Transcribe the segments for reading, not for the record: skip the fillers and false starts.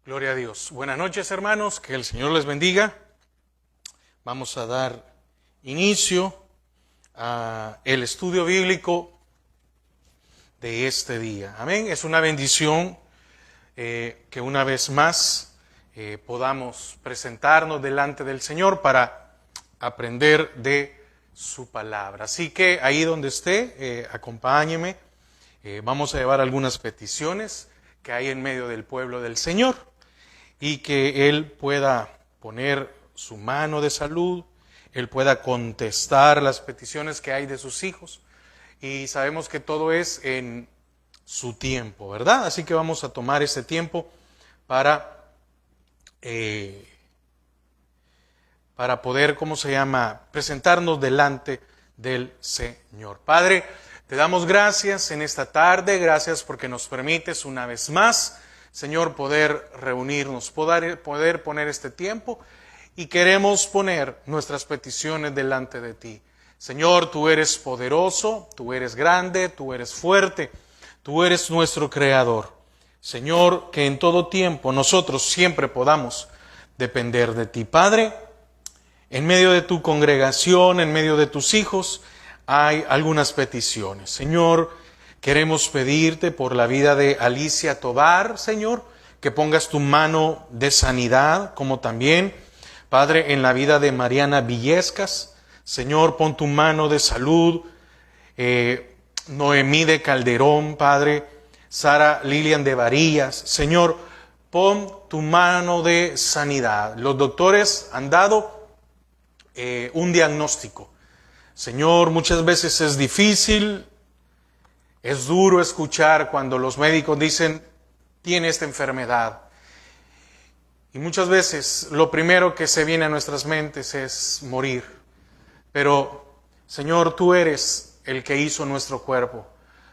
Gloria a Dios. Buenas noches, hermanos, que el Señor les bendiga. Vamos a dar inicio a el estudio bíblico de este día. Amén. Es una bendición que una vez más podamos presentarnos delante del Señor para aprender de su palabra. Así que ahí donde esté, acompáñeme. Vamos a llevar algunas peticiones que hay en medio del pueblo del Señor y que Él pueda poner su mano de salud, Él pueda contestar las peticiones que hay de sus hijos. Y sabemos que todo es en su tiempo, ¿verdad? Así que vamos a tomar ese tiempo para poder, presentarnos delante del Señor. Padre, te damos gracias en esta tarde, gracias porque nos permites una vez más, Señor, poder reunirnos, poder poner este tiempo y queremos poner nuestras peticiones delante de ti. Señor, tú eres poderoso, tú eres grande, tú eres fuerte, tú eres nuestro creador. Señor, que en todo tiempo nosotros siempre podamos depender de ti. Padre, en medio de tu congregación, en medio de tus hijos, hay algunas peticiones. Señor, queremos pedirte por la vida de Alicia Tobar, Señor, que pongas tu mano de sanidad, como también, Padre, en la vida de Mariana Villescas. Señor, pon tu mano de salud. Noemí de Calderón, Padre, Sara Lilian de Varillas. Señor, pon tu mano de sanidad. Los doctores han dado un diagnóstico. Señor, muchas veces es difícil, es duro escuchar cuando los médicos dicen, tiene esta enfermedad. Y muchas veces lo primero que se viene a nuestras mentes es morir. Pero, Señor, tú eres el que hizo nuestro cuerpo.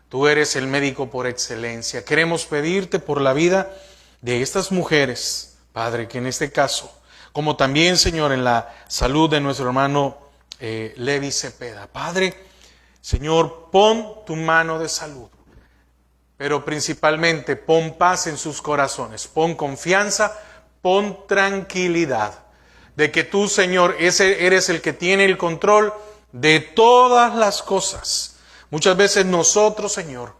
Tú eres el médico por excelencia. Queremos pedirte por la vida de estas mujeres, Padre, que en este caso, como también, Señor, en la salud de nuestro hermano Levi Cepeda. Padre, Señor, pon tu mano de salud, pero principalmente pon paz en sus corazones, pon confianza, pon tranquilidad, de que tú, Señor, eres el que tiene el control de todas las cosas. Muchas veces nosotros, Señor,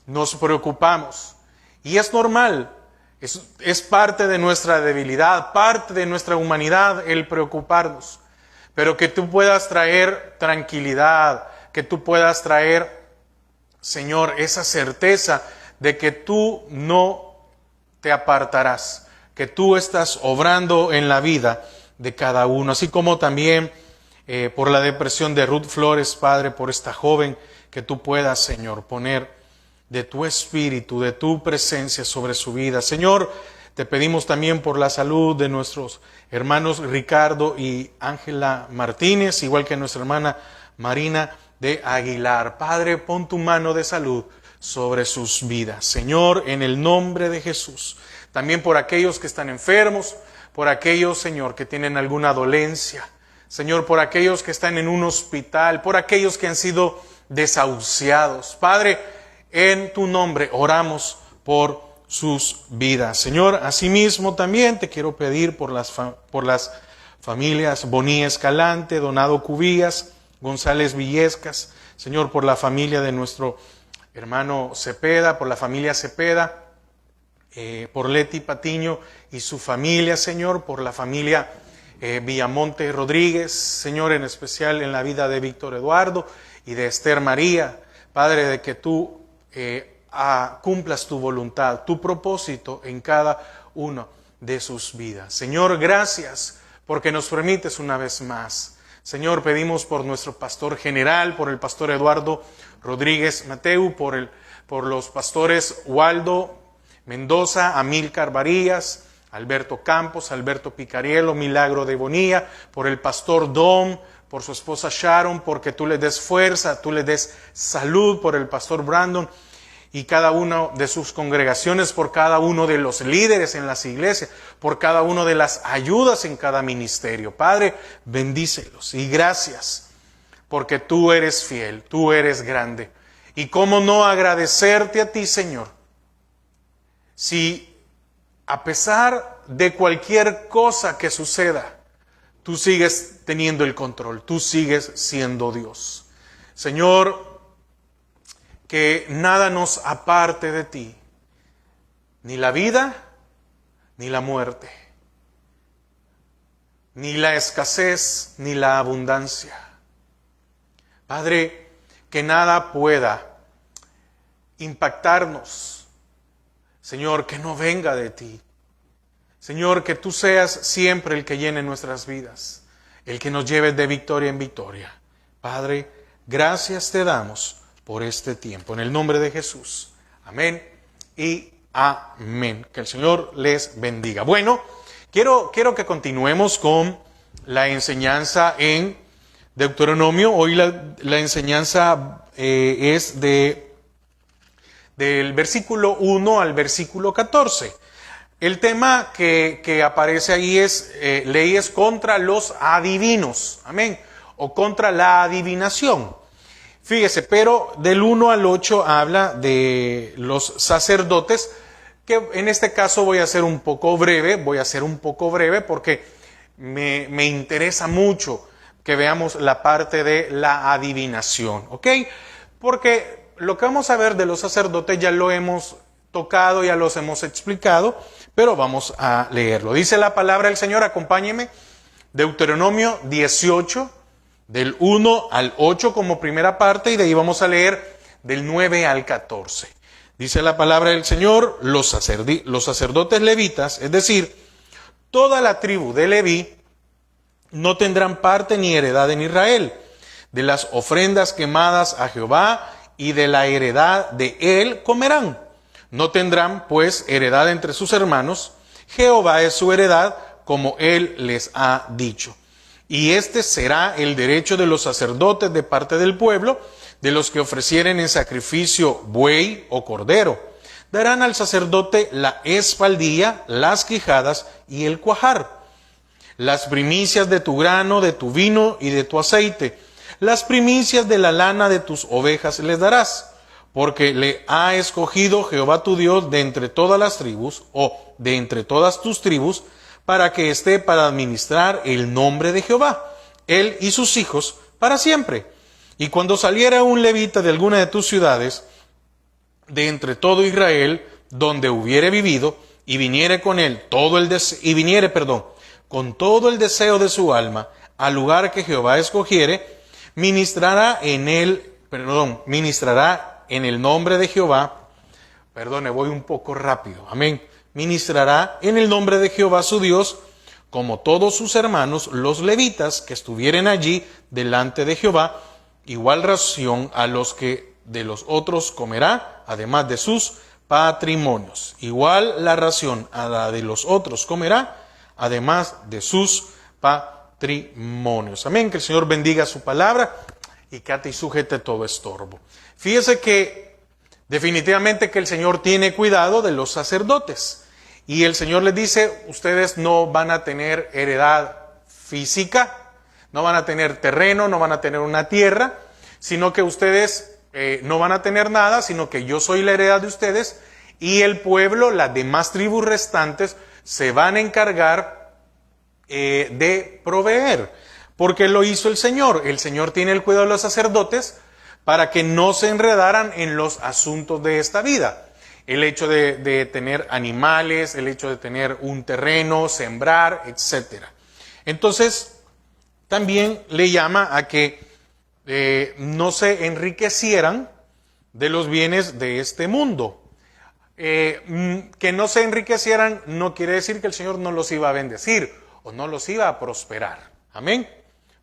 nos preocupamos, y es normal, es parte de nuestra debilidad, parte de nuestra humanidad el preocuparnos. Pero que tú puedas traer tranquilidad, que tú puedas traer, Señor, esa certeza de que tú no te apartarás, que tú estás obrando en la vida de cada uno. Así como también por la depresión de Ruth Flores, Padre, por esta joven, que tú puedas, Señor, poner de tu espíritu, de tu presencia sobre su vida. Señor, te pedimos también por la salud de nuestros hermanos Ricardo y Ángela Martínez, igual que nuestra hermana Marina de Aguilar. Padre, pon tu mano de salud sobre sus vidas. Señor, en el nombre de Jesús. También por aquellos que están enfermos, por aquellos, Señor, que tienen alguna dolencia. Señor, por aquellos que están en un hospital, por aquellos que han sido desahuciados. Padre, en tu nombre oramos por sus vidas. Señor, asimismo también te quiero pedir por las familias Bonilla Escalante, Donado Cubillas, González Villescas. Señor, por la familia de nuestro hermano Cepeda, por la familia Cepeda, por Leti Patiño y su familia, Señor, por la familia Villamonte Rodríguez, Señor, en especial en la vida de Víctor Eduardo y de Esther María. Padre, de que tú cumplas tu voluntad, tu propósito en cada uno de sus vidas. Señor, gracias porque nos permites una vez más. Señor, pedimos por nuestro pastor general, por el pastor Eduardo Rodríguez Mateu, por los pastores Waldo Mendoza, Amílcar Varillas, Alberto Campos, Alberto Picariello, Milagro de Bonilla, por el pastor Dom, por su esposa Sharon, porque tú le des fuerza, tú le des salud, por el pastor Brandon y cada una de sus congregaciones, por cada uno de los líderes en las iglesias, por cada una de las ayudas en cada ministerio. Padre, bendícelos y gracias, porque tú eres fiel, tú eres grande. Y cómo no agradecerte a ti, Señor, si a pesar de cualquier cosa que suceda, tú sigues teniendo el control, tú sigues siendo Dios. Señor, que nada nos aparte de ti, ni la vida, ni la muerte, ni la escasez, ni la abundancia. Padre, que nada pueda impactarnos. Señor, que no venga de ti. Señor, que tú seas siempre el que llene nuestras vidas, el que nos lleve de victoria en victoria. Padre, gracias te damos por este tiempo. En el nombre de Jesús. Amén y amén. Que el Señor les bendiga. Bueno, quiero que continuemos con la enseñanza en Deuteronomio. Hoy la enseñanza es del versículo 1 al versículo 14. El tema que aparece ahí es leyes contra los adivinos, amén, o contra la adivinación. Fíjese, pero del 1 al 8 habla de los sacerdotes, que en este caso voy a ser un poco breve porque me interesa mucho que veamos la parte de la adivinación, ¿ok? Porque lo que vamos a ver de los sacerdotes ya lo hemos tocado, ya los hemos explicado, pero vamos a leerlo. Dice la palabra del Señor, acompáñeme, Deuteronomio 18, del 1 al 8 como primera parte, y de ahí vamos a leer del 9 al 14. Dice la palabra del Señor, los sacerdotes levitas, es decir, toda la tribu de Leví, no tendrán parte ni heredad en Israel, de las ofrendas quemadas a Jehová y de la heredad de él comerán. No tendrán, pues, heredad entre sus hermanos. Jehová es su heredad, como él les ha dicho. Y este será el derecho de los sacerdotes de parte del pueblo, de los que ofrecieren en sacrificio buey o cordero. Darán al sacerdote la espaldilla, las quijadas y el cuajar. Las primicias de tu grano, de tu vino y de tu aceite. Las primicias de la lana de tus ovejas les darás. Porque le ha escogido Jehová tu Dios de entre todas las tribus, o de entre todas tus tribus, para que esté para administrar el nombre de Jehová, él y sus hijos, para siempre. Y cuando saliera un levita de alguna de tus ciudades, de entre todo Israel, donde hubiere vivido, y viniere con él con todo el deseo de su alma, al lugar que Jehová escogiere, ministrará en el nombre de Jehová, voy un poco rápido, amén. Ministrará en el nombre de Jehová su Dios, como todos sus hermanos, los levitas que estuvieren allí delante de Jehová, igual ración a los que de los otros comerá, además de sus patrimonios. Igual la ración a la de los otros comerá, además de sus patrimonios. Amén, que el Señor bendiga su palabra y que ate y sujete todo estorbo. Fíjese que definitivamente que el Señor tiene cuidado de los sacerdotes. Y el Señor les dice, ustedes no van a tener heredad física, no van a tener terreno, no van a tener una tierra, sino que ustedes no van a tener nada, sino que yo soy la heredad de ustedes, y el pueblo, las demás tribus restantes, se van a encargar de proveer. Porque lo hizo el Señor. El Señor tiene el cuidado de los sacerdotes para que no se enredaran en los asuntos de esta vida. El hecho de tener animales, el hecho de tener un terreno, sembrar, etc. Entonces, también le llama a que no se enriquecieran de los bienes de este mundo. Que no se enriquecieran no quiere decir que el Señor no los iba a bendecir o no los iba a prosperar. Amén.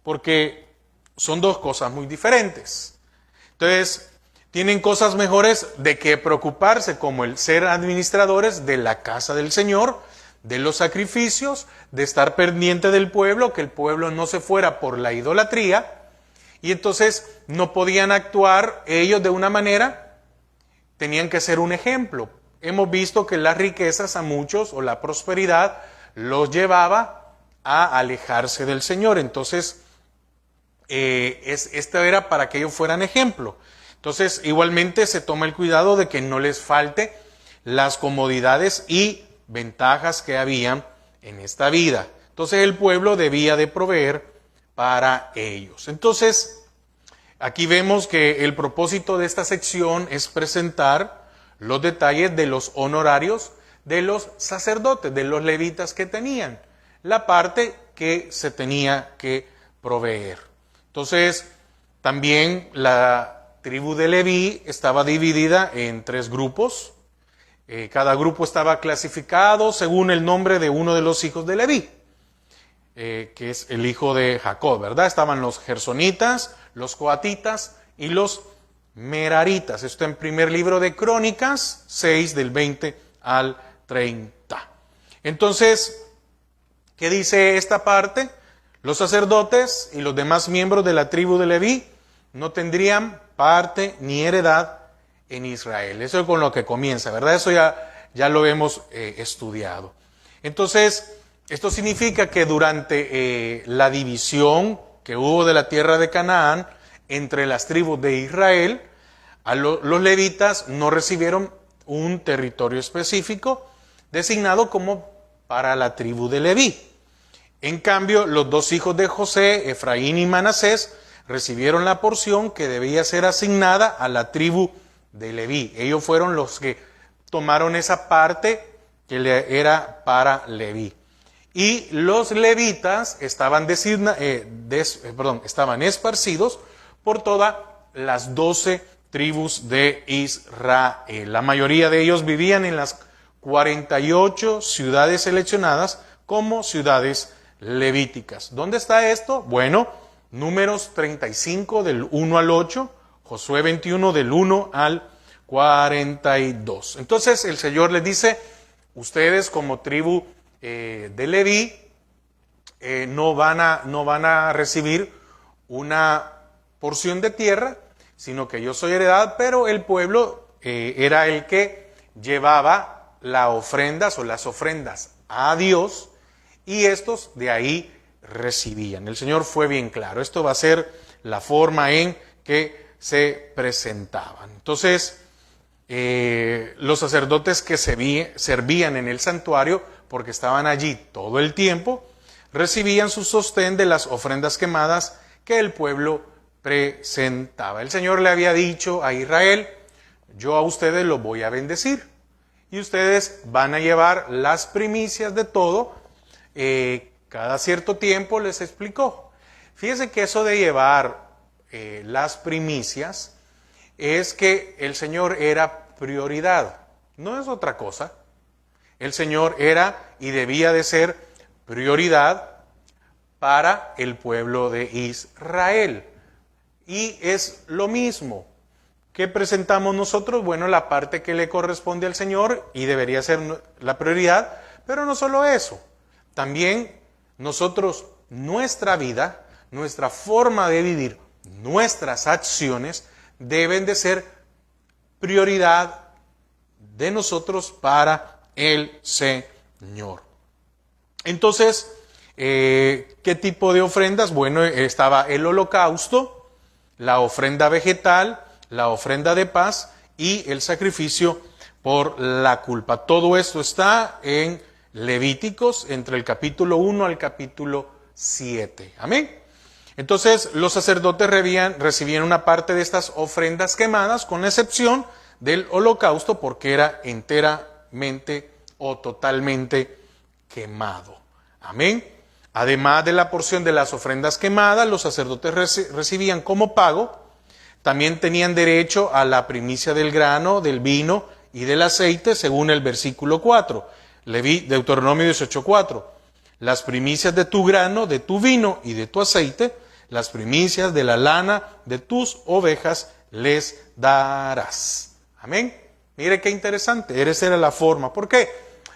Porque son dos cosas muy diferentes. Entonces, tienen cosas mejores de que preocuparse, como el ser administradores de la casa del Señor, de los sacrificios, de estar pendiente del pueblo, que el pueblo no se fuera por la idolatría, y entonces no podían actuar ellos de una manera, tenían que ser un ejemplo. Hemos visto que las riquezas a muchos, o la prosperidad, los llevaba a alejarse del Señor. Entonces, esto era para que ellos fueran ejemplo. Entonces, igualmente se toma el cuidado de que no les falte las comodidades y ventajas que habían en esta vida. Entonces el pueblo debía de proveer para ellos. Entonces, aquí vemos que el propósito de esta sección es presentar los detalles de los honorarios de los sacerdotes, de los levitas que tenían, la parte que se tenía que proveer. Entonces, también la tribu de Leví estaba dividida en 3 grupos. Cada grupo estaba clasificado según el nombre de uno de los hijos de Leví, que es el hijo de Jacob, ¿verdad? Estaban los gersonitas, los coatitas y los meraritas. Esto en primer libro de Crónicas 6 del 20 al 30. Entonces, ¿qué dice esta parte? Los sacerdotes y los demás miembros de la tribu de Leví no tendrían parte ni heredad en Israel. Eso es con lo que comienza, ¿verdad? Eso ya lo hemos estudiado. Entonces, esto significa que durante la división que hubo de la tierra de Canaán entre las tribus de Israel, los levitas no recibieron un territorio específico designado como para la tribu de Leví. En cambio, los 2 hijos de José, Efraín y Manasés, recibieron la porción que debía ser asignada a la tribu de Leví. Ellos fueron los que tomaron esa parte que era para Leví. Y los levitas estaban esparcidos por todas las 12 tribus de Israel. La mayoría de ellos vivían en las 48 ciudades seleccionadas como ciudades levíticas. ¿Dónde está esto? Bueno, Números 35 del 1 al 8, Josué 21 del 1 al 42. Entonces el Señor les dice, ustedes como tribu de Leví no van a recibir una porción de tierra, sino que yo soy heredad, pero el pueblo era el que llevaba las ofrendas a Dios, y estos de ahí recibían. El Señor fue bien claro. Esto va a ser la forma en que se presentaban. Entonces, los sacerdotes que servían en el santuario, porque estaban allí todo el tiempo, recibían su sostén de las ofrendas quemadas que el pueblo presentaba. El Señor le había dicho a Israel, yo a ustedes los voy a bendecir y ustedes van a llevar las primicias de todo. Cada cierto tiempo les explicó. Fíjense que eso de llevar las primicias es que el Señor era prioridad, no es otra cosa. El Señor era y debía de ser prioridad para el pueblo de Israel. Y es lo mismo que presentamos nosotros, bueno, la parte que le corresponde al Señor y debería ser la prioridad, pero no solo eso, también nosotros, nuestra vida, nuestra forma de vivir, nuestras acciones deben de ser prioridad de nosotros para el Señor. Entonces, ¿qué tipo de ofrendas? Bueno, estaba el holocausto, la ofrenda vegetal, la ofrenda de paz y el sacrificio por la culpa. Todo esto está en Levíticos, entre el capítulo 1 al capítulo 7. Amén. Entonces, los sacerdotes recibían una parte de estas ofrendas quemadas, con excepción del holocausto, porque era enteramente o totalmente quemado. Amén. Además de la porción de las ofrendas quemadas, los sacerdotes recibían como pago, también tenían derecho a la primicia del grano, del vino y del aceite, según el versículo 4. Deuteronomio 18:4. Las primicias de tu grano, de tu vino y de tu aceite, las primicias de la lana de tus ovejas les darás. Amén. Mire qué interesante. Esa era la forma. ¿Por qué?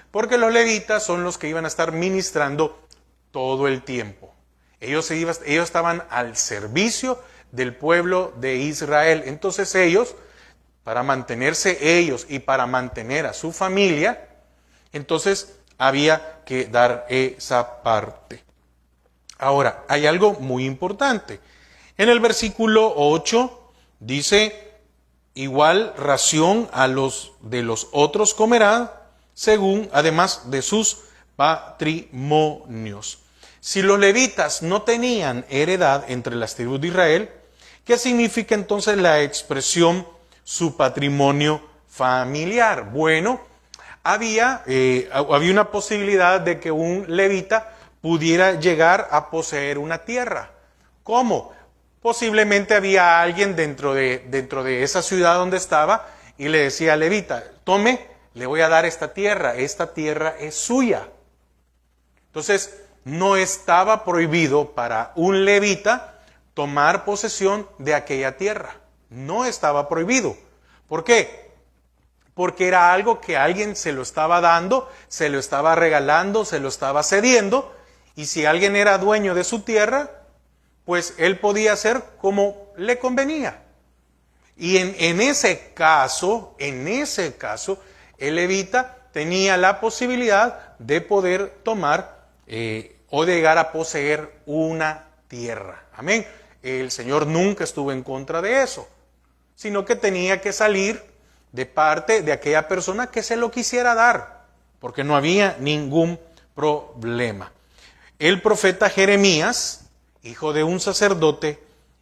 Porque los levitas son los que iban a estar ministrando todo el tiempo. Ellos estaban al servicio del pueblo de Israel. Entonces ellos, para mantenerse ellos y para mantener a su familia, entonces había que dar esa parte. Ahora, hay algo muy importante. En el versículo 8 dice, igual ración a los de los otros comerán, además de sus patrimonios. Si los levitas no tenían heredad entre las tribus de Israel, ¿qué significa entonces la expresión su patrimonio familiar? Bueno, había una posibilidad de que un levita pudiera llegar a poseer una tierra. ¿Cómo? Posiblemente había alguien dentro de esa ciudad donde estaba y le decía al levita, tome, le voy a dar esta tierra es suya. Entonces, no estaba prohibido para un levita tomar posesión de aquella tierra. No estaba prohibido. ¿Por qué? Porque era algo que alguien se lo estaba dando, se lo estaba regalando, se lo estaba cediendo, y si alguien era dueño de su tierra, pues él podía hacer como le convenía. Y en ese caso, el levita tenía la posibilidad de poder tomar o de llegar a poseer una tierra. Amén. El Señor nunca estuvo en contra de eso, sino que tenía que salir de parte de aquella persona que se lo quisiera dar, porque no había ningún problema. El profeta Jeremías, hijo de un sacerdote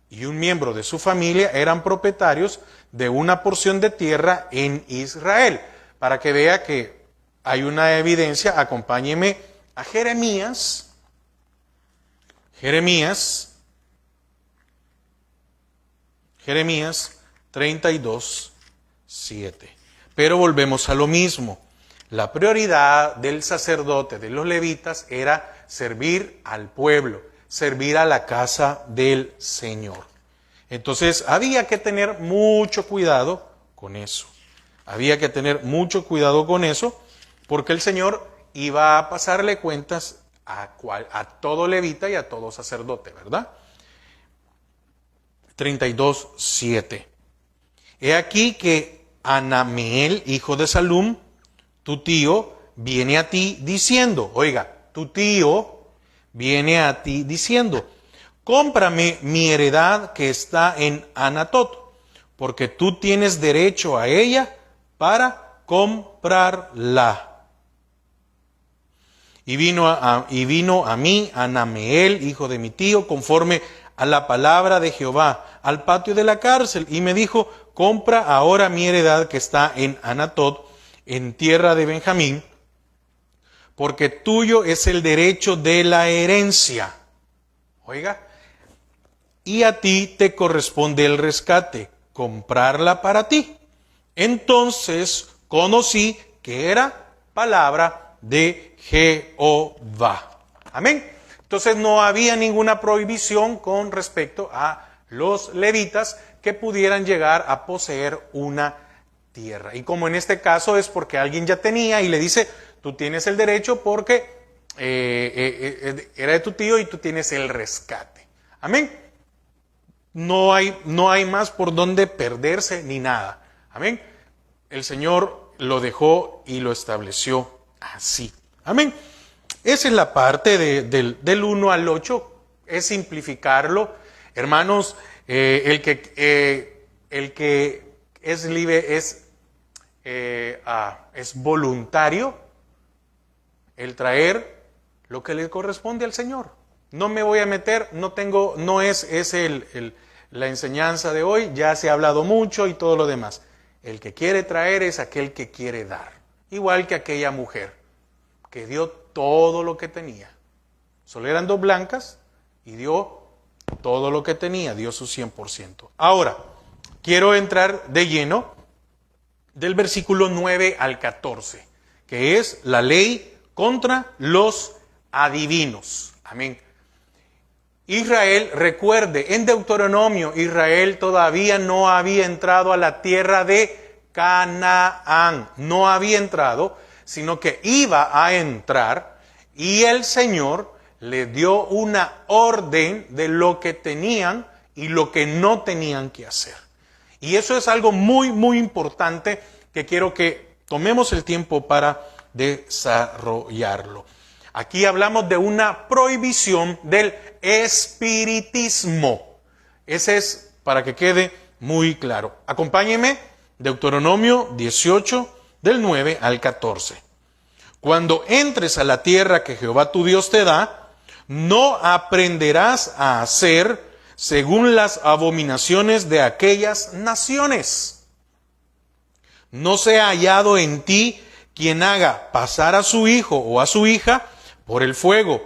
y un miembro de su familia, eran propietarios de una porción de tierra en Israel. Para que vea que hay una evidencia, acompáñeme a Jeremías 32:7. Pero volvemos a lo mismo. La prioridad del sacerdote, de los levitas, era servir al pueblo, servir a la casa del Señor. Entonces había que tener mucho cuidado con eso. Porque el Señor iba a pasarle cuentas a todo levita y a todo sacerdote, ¿verdad? 32:7. He aquí que Anameel, hijo de Salum, tu tío, viene a ti diciendo, cómprame mi heredad que está en Anatot, porque tú tienes derecho a ella para comprarla. Y vino a mí Anameel, hijo de mi tío, conforme a la palabra de Jehová, al patio de la cárcel, y me dijo, compra ahora mi heredad que está en Anatot, en tierra de Benjamín, porque tuyo es el derecho de la herencia. Oiga, y a ti te corresponde el rescate, comprarla para ti. Entonces conocí que era palabra de Jehová. Amén. Entonces no había ninguna prohibición con respecto a los levitas que pudieran llegar a poseer una tierra. Y como en este caso es porque alguien ya tenía y le dice, tú tienes el derecho porque era de tu tío y tú tienes el rescate. Amén. No hay más por donde perderse ni nada. Amén. El Señor lo dejó y lo estableció así. Amén. Esa es la parte del 1 al 8, es simplificarlo. Hermanos, el que es libre es voluntario el traer lo que le corresponde al Señor. No me voy a meter, no es la enseñanza de hoy, ya se ha hablado mucho y todo lo demás. El que quiere traer es aquel que quiere dar. Igual que aquella mujer que dio todo lo que tenía. Solo eran 2 blancas y dio todo lo que tenía, dio su 100%. Ahora, quiero entrar de lleno del versículo 9 al 14, que es la ley contra los adivinos. Amén. Israel, recuerde, en Deuteronomio, Israel todavía no había entrado a la tierra de Canaán. No había entrado, sino que iba a entrar, y el Señor le dio una orden de lo que tenían y lo que no tenían que hacer. Y eso es algo muy, muy importante que quiero que tomemos el tiempo para desarrollarlo. Aquí hablamos de una prohibición del espiritismo. Ese es para que quede muy claro. Acompáñeme, Deuteronomio 18, del 9 al 14. Cuando entres a la tierra que Jehová tu Dios te da, no aprenderás a hacer según las abominaciones de aquellas naciones. No sea hallado en ti quien haga pasar a su hijo o a su hija por el fuego,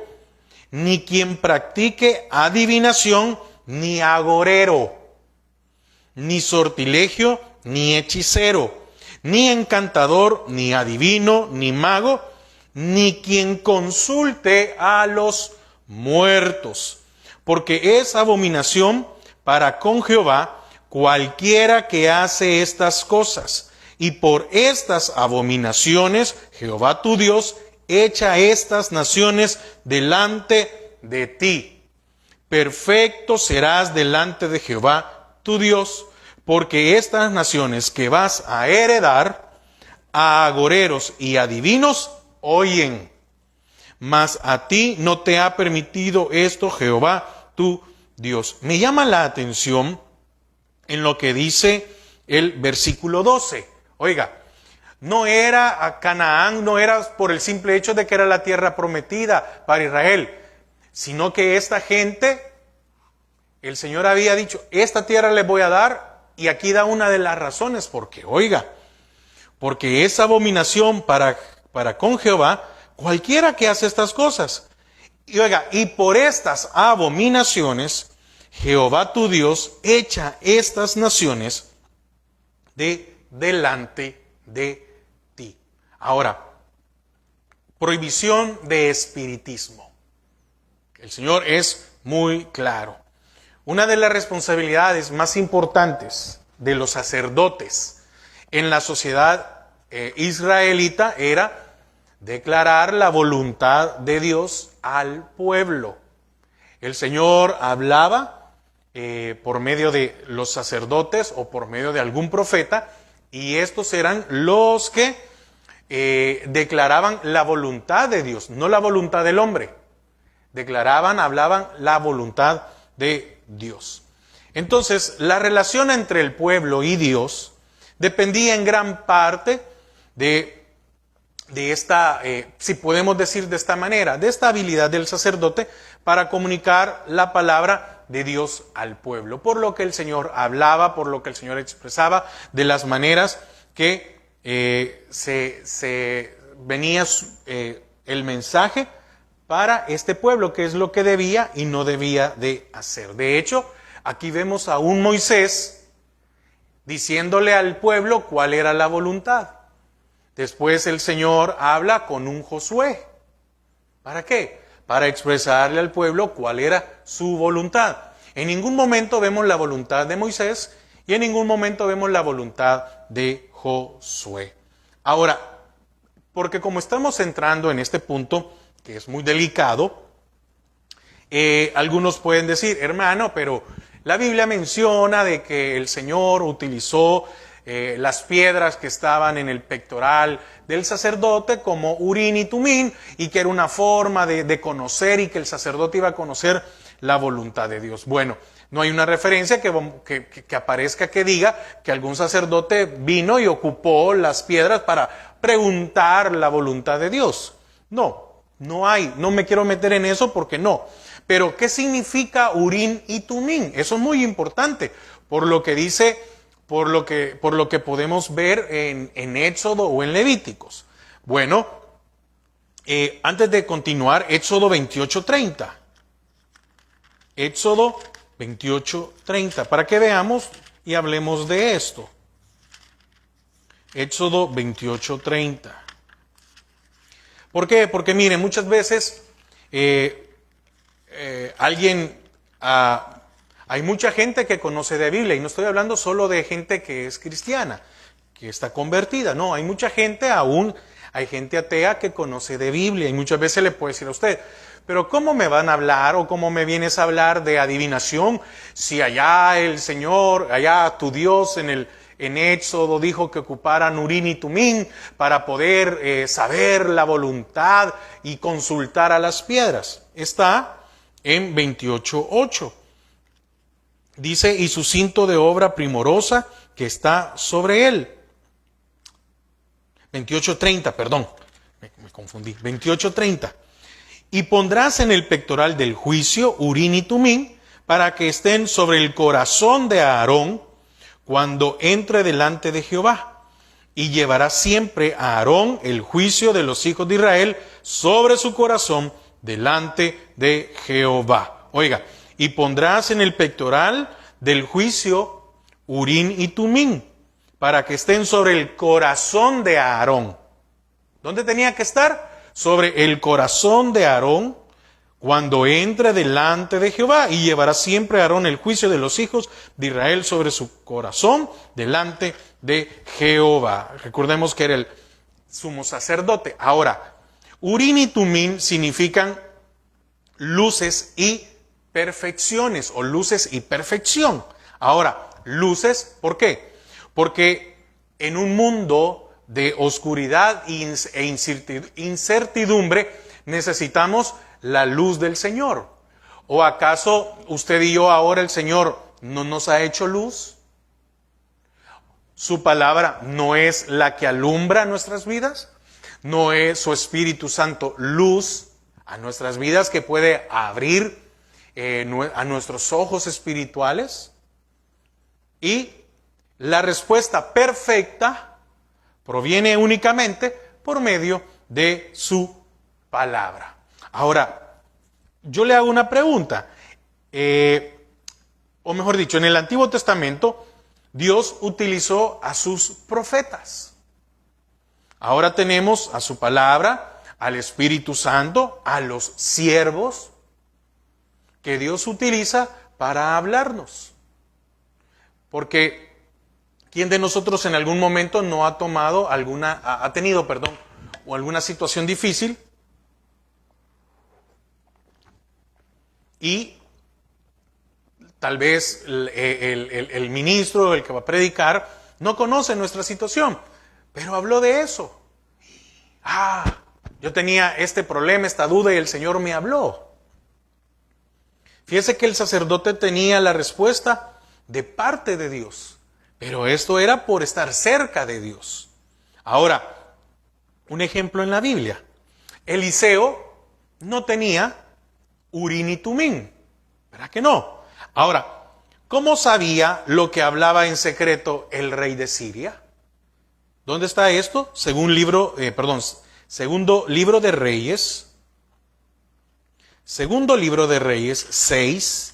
ni quien practique adivinación, ni agorero, ni sortilegio, ni hechicero, ni encantador, ni adivino, ni mago, ni quien consulte a los muertos, porque es abominación para con Jehová cualquiera que hace estas cosas. Y por estas abominaciones Jehová tu Dios echa estas naciones delante de ti. Perfecto serás delante de Jehová tu Dios, porque estas naciones que vas a heredar, a agoreros y adivinos oyen. Mas a ti no te ha permitido esto Jehová tu Dios. Me llama la atención en lo que dice el versículo 12. Oiga, no era a Canaán, no era por el simple hecho de que era la tierra prometida para Israel, sino que esta gente, el Señor había dicho, esta tierra les voy a dar, y aquí da una de las razones, porque es abominación para con Jehová cualquiera que hace estas cosas. Y oiga, y por estas abominaciones, Jehová tu Dios echa estas naciones delante de ti. Ahora, prohibición de espiritismo. El Señor es muy claro. Una de las responsabilidades más importantes de los sacerdotes en la sociedad israelita era declarar la voluntad de Dios al pueblo. El Señor hablaba por medio de los sacerdotes o por medio de algún profeta, y estos eran los que declaraban la voluntad de Dios, no la voluntad del hombre. Hablaban la voluntad de Dios. Entonces, la relación entre el pueblo y Dios dependía en gran parte de esta, si podemos decir de esta manera, de esta habilidad del sacerdote para comunicar la palabra de Dios al pueblo, por lo que el Señor hablaba, por lo que el Señor expresaba, de las maneras que se venía el mensaje para este pueblo, que es lo que debía y no debía de hacer. De hecho, aquí vemos a un Moisés diciéndole al pueblo cuál era la voluntad. Después el Señor habla con un Josué. ¿Para qué? Para expresarle al pueblo cuál era su voluntad. En ningún momento vemos la voluntad de Moisés y en ningún momento vemos la voluntad de Josué. Ahora, porque como estamos entrando en este punto que es muy delicado, algunos pueden decir, hermano, pero la Biblia menciona de que el Señor utilizó las piedras que estaban en el pectoral del sacerdote como Urín y Tumín, y que era una forma de conocer, y que el sacerdote iba a conocer la voluntad de Dios. Bueno, no hay una referencia que aparezca que diga que algún sacerdote vino y ocupó las piedras para preguntar la voluntad de Dios. No hay, no me quiero meter en eso porque no. Pero, ¿qué significa Urín y Tumín? Eso es muy importante, por lo que dice, por lo que podemos ver en Éxodo o en Levíticos. Bueno, antes de continuar, Éxodo 28:30. Éxodo 28:30, para que veamos y hablemos de esto. Éxodo 28:30. ¿Por qué? Porque miren, muchas veces hay mucha gente que conoce de Biblia, y no estoy hablando solo de gente que es cristiana, que está convertida, no, hay mucha gente hay gente atea que conoce de Biblia, y muchas veces le puede decir a usted, pero ¿cómo me van a hablar o cómo me vienes a hablar de adivinación si allá el Señor, allá tu Dios en Éxodo dijo que ocuparan Urín y Tumín para poder saber la voluntad y consultar a las piedras? Está en 28:8. Dice, y su cinto de obra primorosa que está sobre él. 28:30, perdón. me confundí, 28:30. Y pondrás en el pectoral del juicio Urín y Tumín para que estén sobre el corazón de Aarón cuando entre delante de Jehová. Y llevará siempre a Aarón el juicio de los hijos de Israel sobre su corazón delante de Jehová. Oiga, y pondrás en el pectoral del juicio Urín y Tumín para que estén sobre el corazón de Aarón. ¿Dónde tenía que estar? Sobre el corazón de Aarón cuando entre delante de Jehová, y llevará siempre a Aarón el juicio de los hijos de Israel sobre su corazón delante de Jehová. Recordemos que era el sumo sacerdote. Ahora, Urín y Tumín significan luces y perfecciones, o luces y perfección. Ahora, luces, ¿por qué? Porque en un mundo de oscuridad e incertidumbre necesitamos la luz del Señor. ¿O acaso usted y yo ahora el Señor no nos ha hecho luz? ¿Su palabra no es la que alumbra nuestras vidas? ¿No es su Espíritu Santo luz a nuestras vidas que puede abrir a nuestros ojos espirituales? Y la respuesta perfecta proviene únicamente por medio de su palabra. Ahora, yo le hago una pregunta. O mejor dicho, en el Antiguo Testamento, Dios utilizó a sus profetas. Ahora tenemos a su palabra, al Espíritu Santo, a los siervos que Dios utiliza para hablarnos. Porque ¿quién de nosotros en algún momento no ha tomado ha tenido o alguna situación difícil y tal vez el ministro, el que va a predicar, no conoce nuestra situación, pero habló de eso? Yo tenía este problema, esta duda, y el Señor me habló. Fíjese que el sacerdote tenía la respuesta de parte de Dios, pero esto era por estar cerca de Dios. Ahora, un ejemplo en la Biblia. Eliseo no tenía Urín y Tumín, ¿verdad que no? Ahora, ¿cómo sabía lo que hablaba en secreto el rey de Siria? ¿Dónde está esto? Segundo libro de Reyes. Segundo libro de Reyes 6.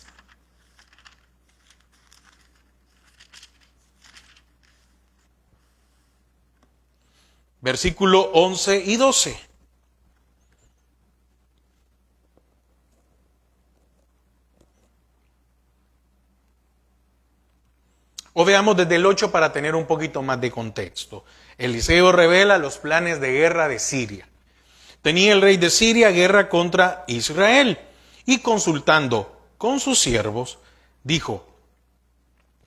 Versículo 11 y 12. O veamos desde el 8 para tener un poquito más de contexto. Eliseo revela los planes de guerra de Siria. Tenía el rey de Siria guerra contra Israel, y consultando con sus siervos, dijo: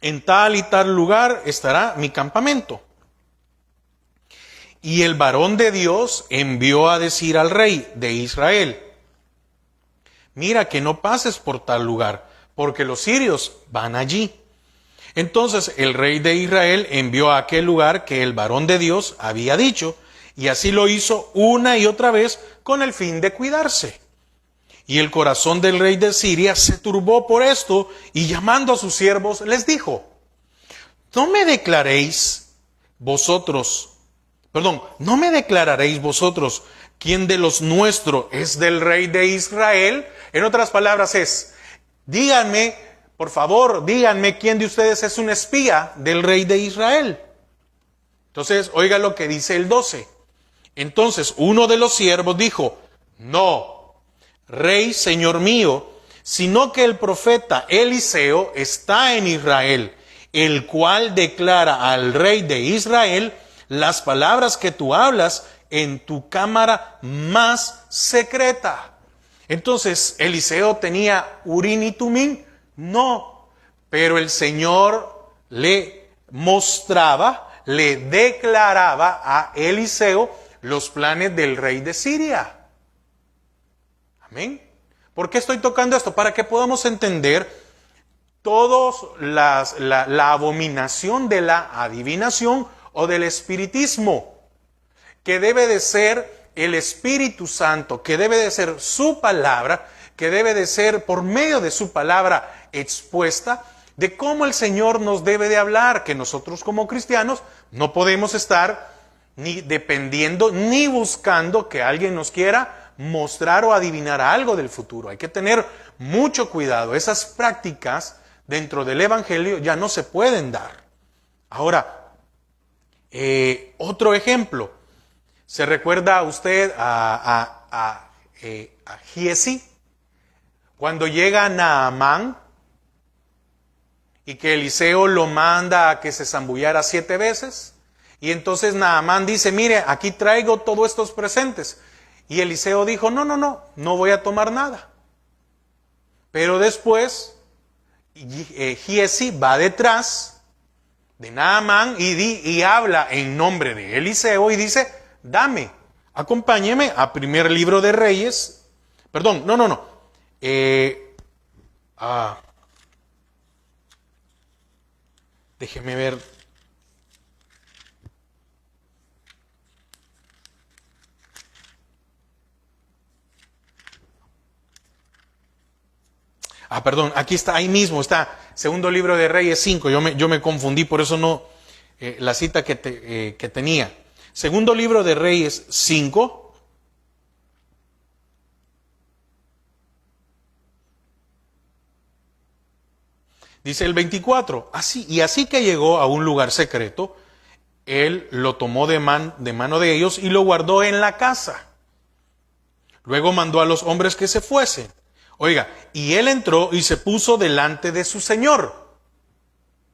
en tal y tal lugar estará mi campamento. Y el varón de Dios envió a decir al rey de Israel: mira que no pases por tal lugar, porque los sirios van allí. Entonces el rey de Israel envió a aquel lugar que el varón de Dios había dicho, y así lo hizo una y otra vez con el fin de cuidarse. Y el corazón del rey de Siria se turbó por esto, y llamando a sus siervos les dijo: no me declararéis vosotros quién de los nuestros es del rey de Israel. En otras palabras díganme, por favor, díganme quién de ustedes es un espía del rey de Israel. Entonces, oiga lo que dice el 12. Entonces uno de los siervos dijo: no, rey, señor mío, sino que el profeta Eliseo está en Israel, el cual declara al rey de Israel las palabras que tú hablas en tu cámara más secreta. Entonces, ¿Eliseo tenía Urín y Tumín? No, pero el Señor le mostraba, le declaraba a Eliseo los planes del rey de Siria. Amén. ¿Por qué estoy tocando esto? Para que podamos entender la abominación de la adivinación o del espiritismo, que debe de ser el Espíritu Santo, que debe de ser su palabra, que debe de ser por medio de su palabra expuesta, de cómo el Señor nos debe de hablar, que nosotros como cristianos no podemos estar ni dependiendo ni buscando que alguien nos quiera mostrar o adivinar algo del futuro. Hay que tener mucho cuidado. Esas prácticas dentro del Evangelio ya no se pueden dar. Ahora, otro ejemplo. ¿Se recuerda usted a Giesi? Cuando llega Naamán y que Eliseo lo manda a que se zambullara 7 veces. Y entonces Naamán dice, mire, aquí traigo todos estos presentes. Y Eliseo dijo, no voy a tomar nada. Pero después Giesi va detrás de Naamán y habla en nombre de Eliseo y dice, acompáñeme a primer libro de Reyes. Perdón, déjeme ver. Perdón, aquí está, ahí mismo está, segundo libro de Reyes 5, yo me confundí, por eso no, la cita que tenía. Segundo libro de Reyes 5, dice el 24, así que llegó a un lugar secreto, él lo tomó de mano de ellos y lo guardó en la casa. Luego mandó a los hombres que se fuesen. Oiga, y él entró y se puso delante de su señor.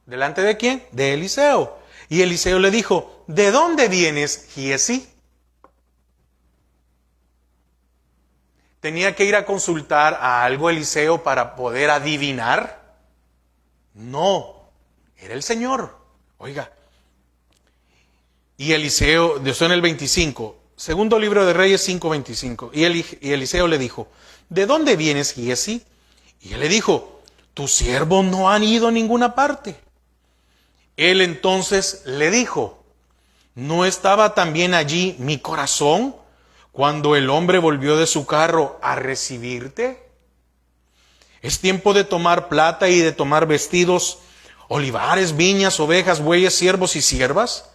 ¿Delante de quién? De Eliseo. Y Eliseo le dijo, ¿de dónde vienes, Giesi? ¿Tenía que ir a consultar a algo Eliseo para poder adivinar? No, era el Señor. Oiga. Y Eliseo, esto en el 25, segundo libro de Reyes 5:25, y Eliseo le dijo, ¿de dónde vienes, Giesi? Y él le dijo, tus siervos no han ido a ninguna parte. Él entonces le dijo, ¿no estaba también allí mi corazón cuando el hombre volvió de su carro a recibirte? Es tiempo de tomar plata y de tomar vestidos, olivares, viñas, ovejas, bueyes, siervos y siervas.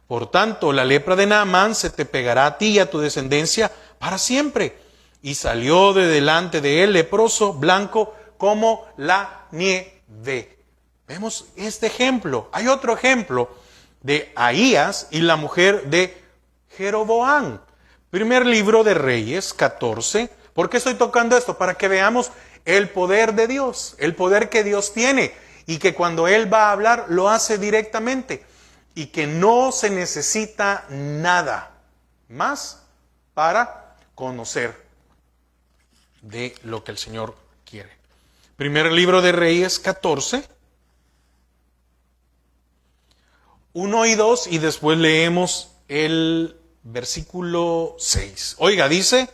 Por tanto, la lepra de Naamán se te pegará a ti y a tu descendencia para siempre. Y salió de delante de él leproso, blanco como la nieve. Vemos este ejemplo. Hay otro ejemplo de Ahías y la mujer de Jeroboam. Primer libro de Reyes 14. ¿Por qué estoy tocando esto? Para que veamos el poder de Dios, el poder que Dios tiene y que cuando Él va a hablar lo hace directamente y que no se necesita nada más para conocer de lo que el Señor quiere. Primer libro de Reyes 14, 1 y 2, y después leemos el versículo 6. Oiga, dice,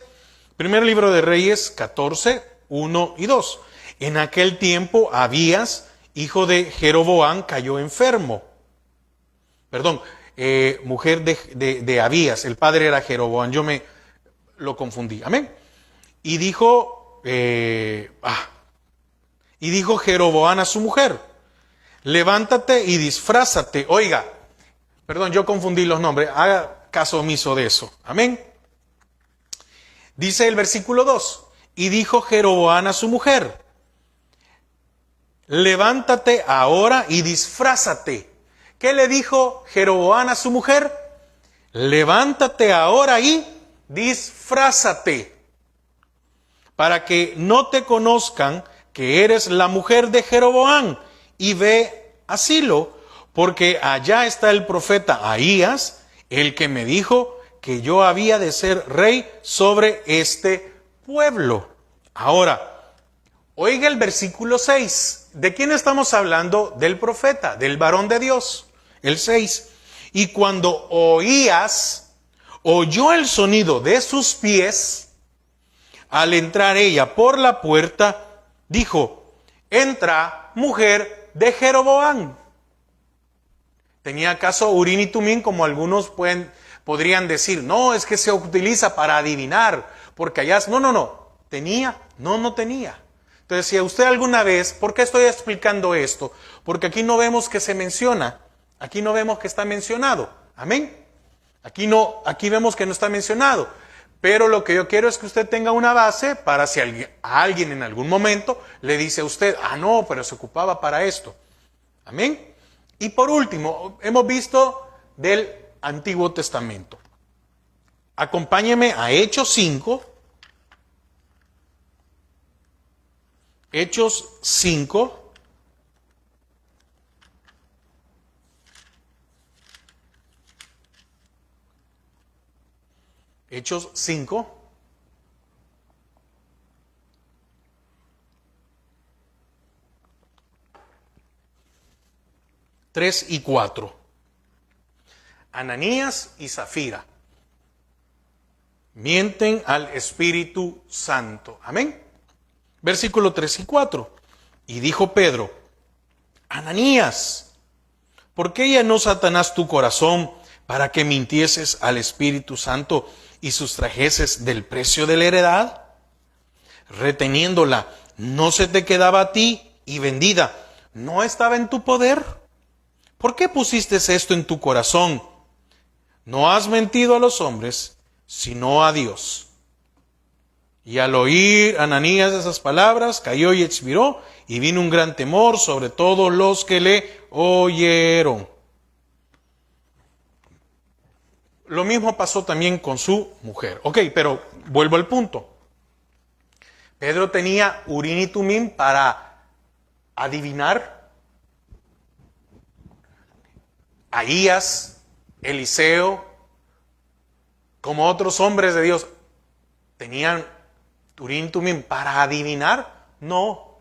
primer libro de Reyes 14, 1 y 2. En aquel tiempo Abías, hijo de Jeroboam, cayó enfermo. Perdón, mujer de Abías, el padre era Jeroboam, yo me lo confundí. Amén. Y dijo Jeroboam a su mujer, levántate y disfrázate. Oiga, perdón, yo confundí los nombres, haga caso omiso de eso. Amén. Dice el versículo 2, y dijo Jeroboam a su mujer, levántate ahora y disfrázate. ¿Qué le dijo Jeroboam a su mujer? Levántate ahora y disfrázate, para que no te conozcan que eres la mujer de Jeroboam, y ve a Silo, porque allá está el profeta Ahías, el que me dijo que yo había de ser rey sobre este pueblo. Ahora, oiga el versículo 6. ¿De quién estamos hablando? Del profeta, del varón de Dios. El 6. Y cuando Oías oyó el sonido de sus pies, al entrar ella por la puerta, dijo, entra, mujer de Jeroboam. ¿Tenía acaso Urim y Tumim, como algunos pueden Podrían decir, no, es que se utiliza para adivinar, porque allá... No. ¿Tenía? No tenía. Entonces, si a usted alguna vez... ¿Por qué estoy explicando esto? Porque aquí no vemos que se menciona. Aquí no vemos que está mencionado. Amén. Aquí vemos que no está mencionado. Pero lo que yo quiero es que usted tenga una base para si a alguien en algún momento le dice a usted, no, pero se ocupaba para esto. Amén. Y por último, hemos visto del Antiguo Testamento. Acompáñeme a Hechos 5. Hechos 5. Hechos 5. Tres y 4. Ananías y Zafira mienten al Espíritu Santo. Amén. Versículo 3 y 4. Y dijo Pedro, Ananías, ¿por qué llenó Satanás tu corazón para que mintieses al Espíritu Santo y sustrajeses del precio de la heredad? Reteniéndola, ¿no se te quedaba a ti? Y vendida, ¿no estaba en tu poder? ¿Por qué pusiste esto en tu corazón? No has mentido a los hombres, sino a Dios. Y al oír Ananías esas palabras, cayó y expiró, y vino un gran temor sobre todos los que le oyeron. Lo mismo pasó también con su mujer. Ok, pero vuelvo al punto. Pedro tenía Urim y Tumim para adivinar. Ahías, Eliseo, como otros hombres de Dios, tenían Urim y Tumim para adivinar. No,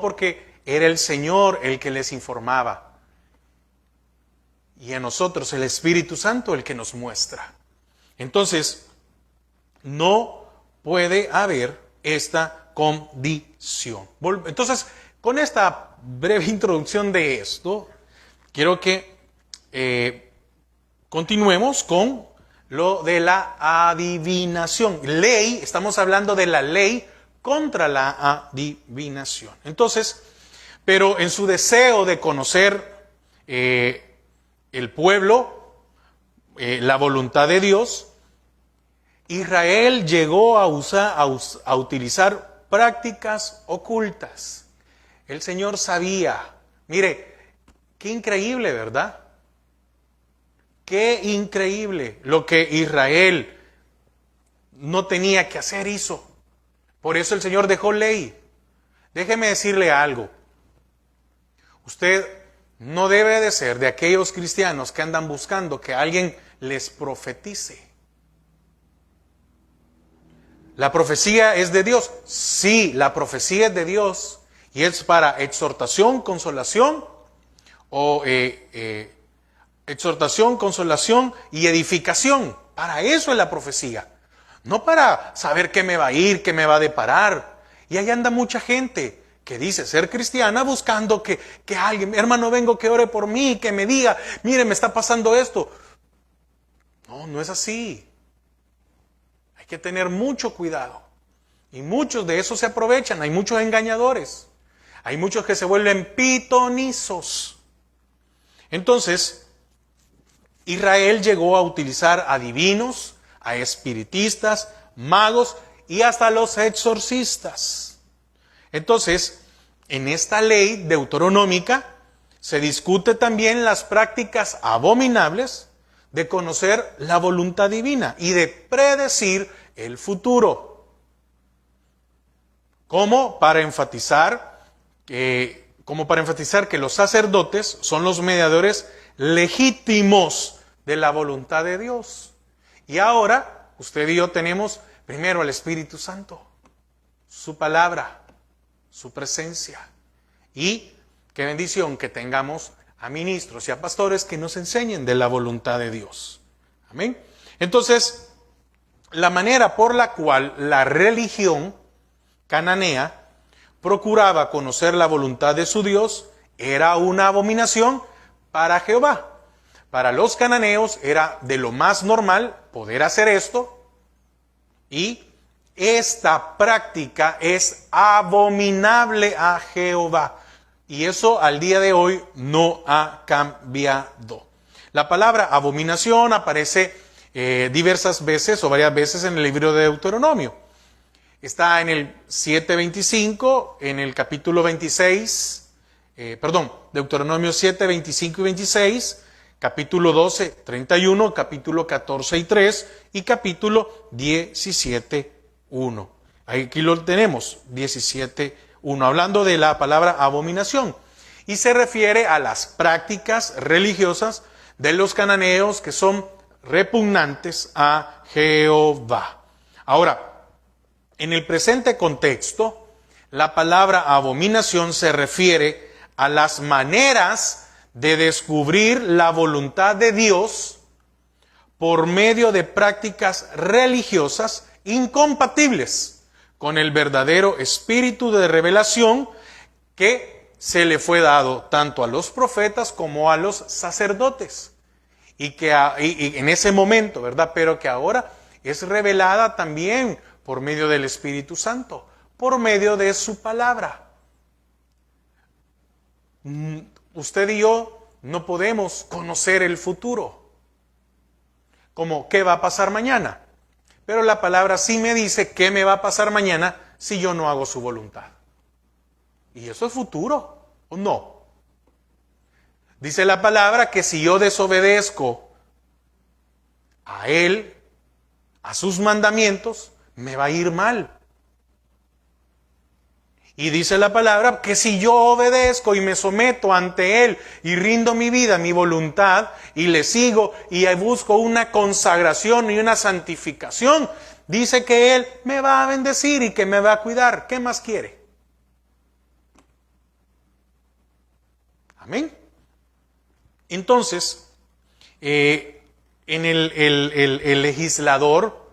porque era el Señor el que les informaba. Y a nosotros el Espíritu Santo el que nos muestra. Entonces, no puede haber esta condición. Entonces, con esta breve introducción de esto, quiero que continuemos con lo de la adivinación. Ley, estamos hablando de la ley contra la adivinación. Entonces, pero en su deseo de conocer el pueblo, la voluntad de Dios, Israel llegó a utilizar prácticas ocultas. El Señor sabía. Mire, qué increíble, ¿verdad? Qué increíble lo que Israel no tenía que hacer, hizo. Por eso el Señor dejó ley. Déjeme decirle algo. Usted no debe de ser de aquellos cristianos que andan buscando que alguien les profetice. ¿La profecía es de Dios? Sí, la profecía es de Dios. Y es para exhortación, consolación, o exhortación, consolación y edificación. Para eso es la profecía. No para saber qué me va a ir, qué me va a deparar. Y ahí anda mucha gente que dice ser cristiana buscando que alguien, hermano, vengo que ore por mí, que me diga, mire, me está pasando esto. No es así. Hay que tener mucho cuidado. Y muchos de esos se aprovechan. Hay muchos engañadores. Hay muchos que se vuelven pitonizos. Entonces, Israel llegó a utilizar adivinos, a espiritistas, magos y hasta los exorcistas. Entonces, en esta ley deuteronómica se discute también las prácticas abominables de conocer la voluntad divina y de predecir el futuro. Como para enfatizar que los sacerdotes son los mediadores legítimos de la voluntad de Dios. Y ahora, usted y yo tenemos primero al Espíritu Santo, su palabra, su presencia. Y qué bendición que tengamos a ministros y a pastores que nos enseñen de la voluntad de Dios. Amén. Entonces, la manera por la cual la religión cananea procuraba conocer la voluntad de su Dios era una abominación para Jehová. Para los cananeos era de lo más normal poder hacer esto, y esta práctica es abominable a Jehová. Y eso al día de hoy no ha cambiado. La palabra abominación aparece diversas veces o varias veces en el libro de Deuteronomio. Está en el 7:25, en el capítulo 26, Deuteronomio 7, 25 y 26, capítulo 12, 31, capítulo 14 y 3 y capítulo 17, 1. Aquí lo tenemos, 17, 1, hablando de la palabra abominación. Y se refiere a las prácticas religiosas de los cananeos que son repugnantes a Jehová. Ahora, en el presente contexto, la palabra abominación se refiere a las maneras de descubrir la voluntad de Dios por medio de prácticas religiosas incompatibles con el verdadero espíritu de revelación que se le fue dado tanto a los profetas como a los sacerdotes. Y que en ese momento, ¿verdad? Pero que ahora es revelada también por medio del Espíritu Santo, por medio de su palabra. Usted y yo no podemos conocer el futuro, como qué va a pasar mañana. Pero la palabra sí me dice qué me va a pasar mañana si yo no hago su voluntad. ¿Y eso es futuro o no? Dice la palabra que si yo desobedezco a Él, a sus mandamientos, me va a ir mal. Y dice la palabra que si yo obedezco y me someto ante Él y rindo mi vida, mi voluntad, y le sigo y busco una consagración y una santificación, dice que Él me va a bendecir y que me va a cuidar. ¿Qué más quiere? Amén. Entonces, en el legislador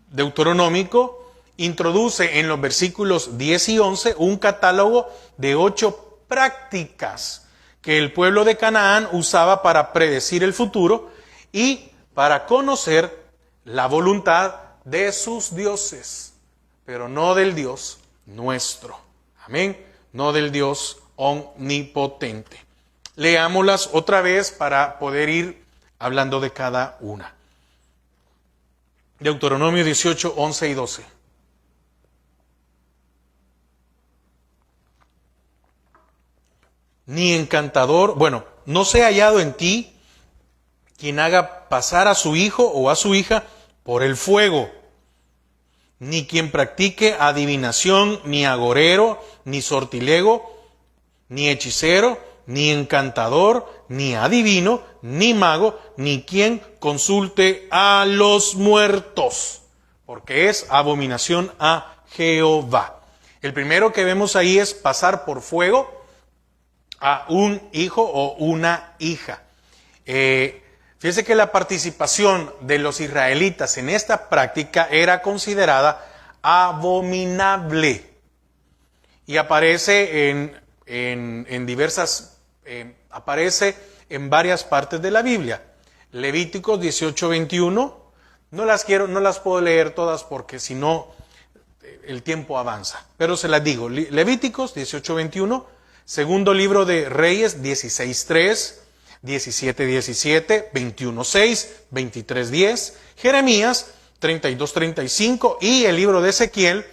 deuteronómico introduce en los versículos 10 y 11 un catálogo de 8 prácticas que el pueblo de Canaán usaba para predecir el futuro y para conocer la voluntad de sus dioses, pero no del Dios nuestro. Amén. No del Dios omnipotente. Leámoslas otra vez para poder ir hablando de cada una. Deuteronomio 18, 11 y 12. Ni encantador, no sea hallado en ti quien haga pasar a su hijo o a su hija por el fuego, ni quien practique adivinación, ni agorero, ni sortilego, ni hechicero, ni encantador, ni adivino, ni mago, ni quien consulte a los muertos, porque es abominación a Jehová. El primero que vemos ahí es pasar por fuego a un hijo o una hija. Fíjese que la participación de los israelitas en esta práctica era considerada abominable y aparece en diversas, aparece en varias partes de la Biblia. Levíticos 18, 21, no las puedo leer todas porque si no el tiempo avanza, pero se las digo. Levíticos 18, 21, segundo libro de Reyes 16, 3, 17, 17, 21, 6, 23, 10, Jeremías 32, 35 y el libro de Ezequiel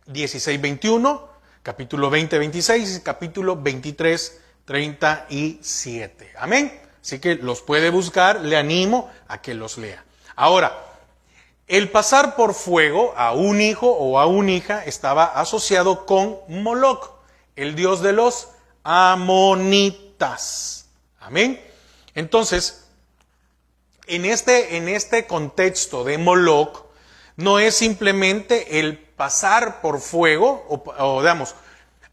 16, 21, capítulo 20, 26 y capítulo 23, 37. Amén. Así que los puede buscar, le animo a que los lea. Ahora, el pasar por fuego a un hijo o a una hija estaba asociado con Moloc, el dios de los amonitas. Amén. Entonces, en este contexto de Moloc, no es simplemente el pasar por fuego, o digamos,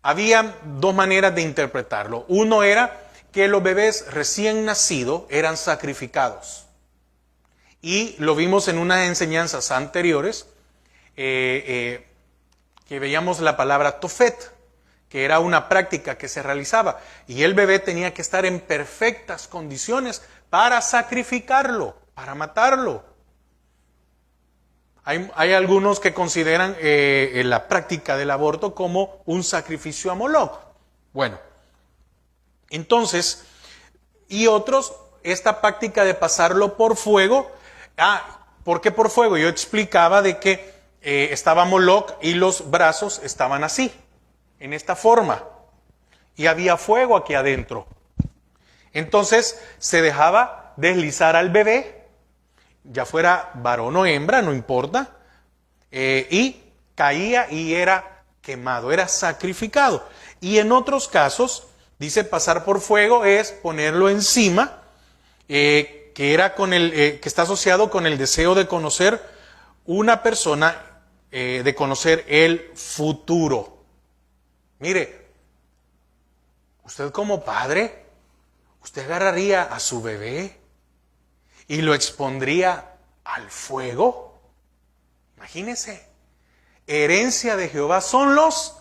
había dos maneras de interpretarlo. Uno era que los bebés recién nacidos eran sacrificados. Y lo vimos en unas enseñanzas anteriores, que veíamos la palabra tofet, que era una práctica que se realizaba, y el bebé tenía que estar en perfectas condiciones para sacrificarlo, para matarlo. Hay algunos que consideran la práctica del aborto como un sacrificio a Moloch. Bueno, entonces, y otros, esta práctica de pasarlo por fuego. ¿Por qué por fuego? Yo explicaba de que estaba Moloch y los brazos estaban así, en esta forma, y había fuego aquí adentro. Entonces se dejaba deslizar al bebé, ya fuera varón o hembra, no importa, y caía y era quemado, era sacrificado. Y en otros casos, dice pasar por fuego es ponerlo encima, que era que está asociado con el deseo de conocer una persona, de conocer el futuro. Mire, usted como padre, usted agarraría a su bebé y lo expondría al fuego. Imagínese, herencia de Jehová son los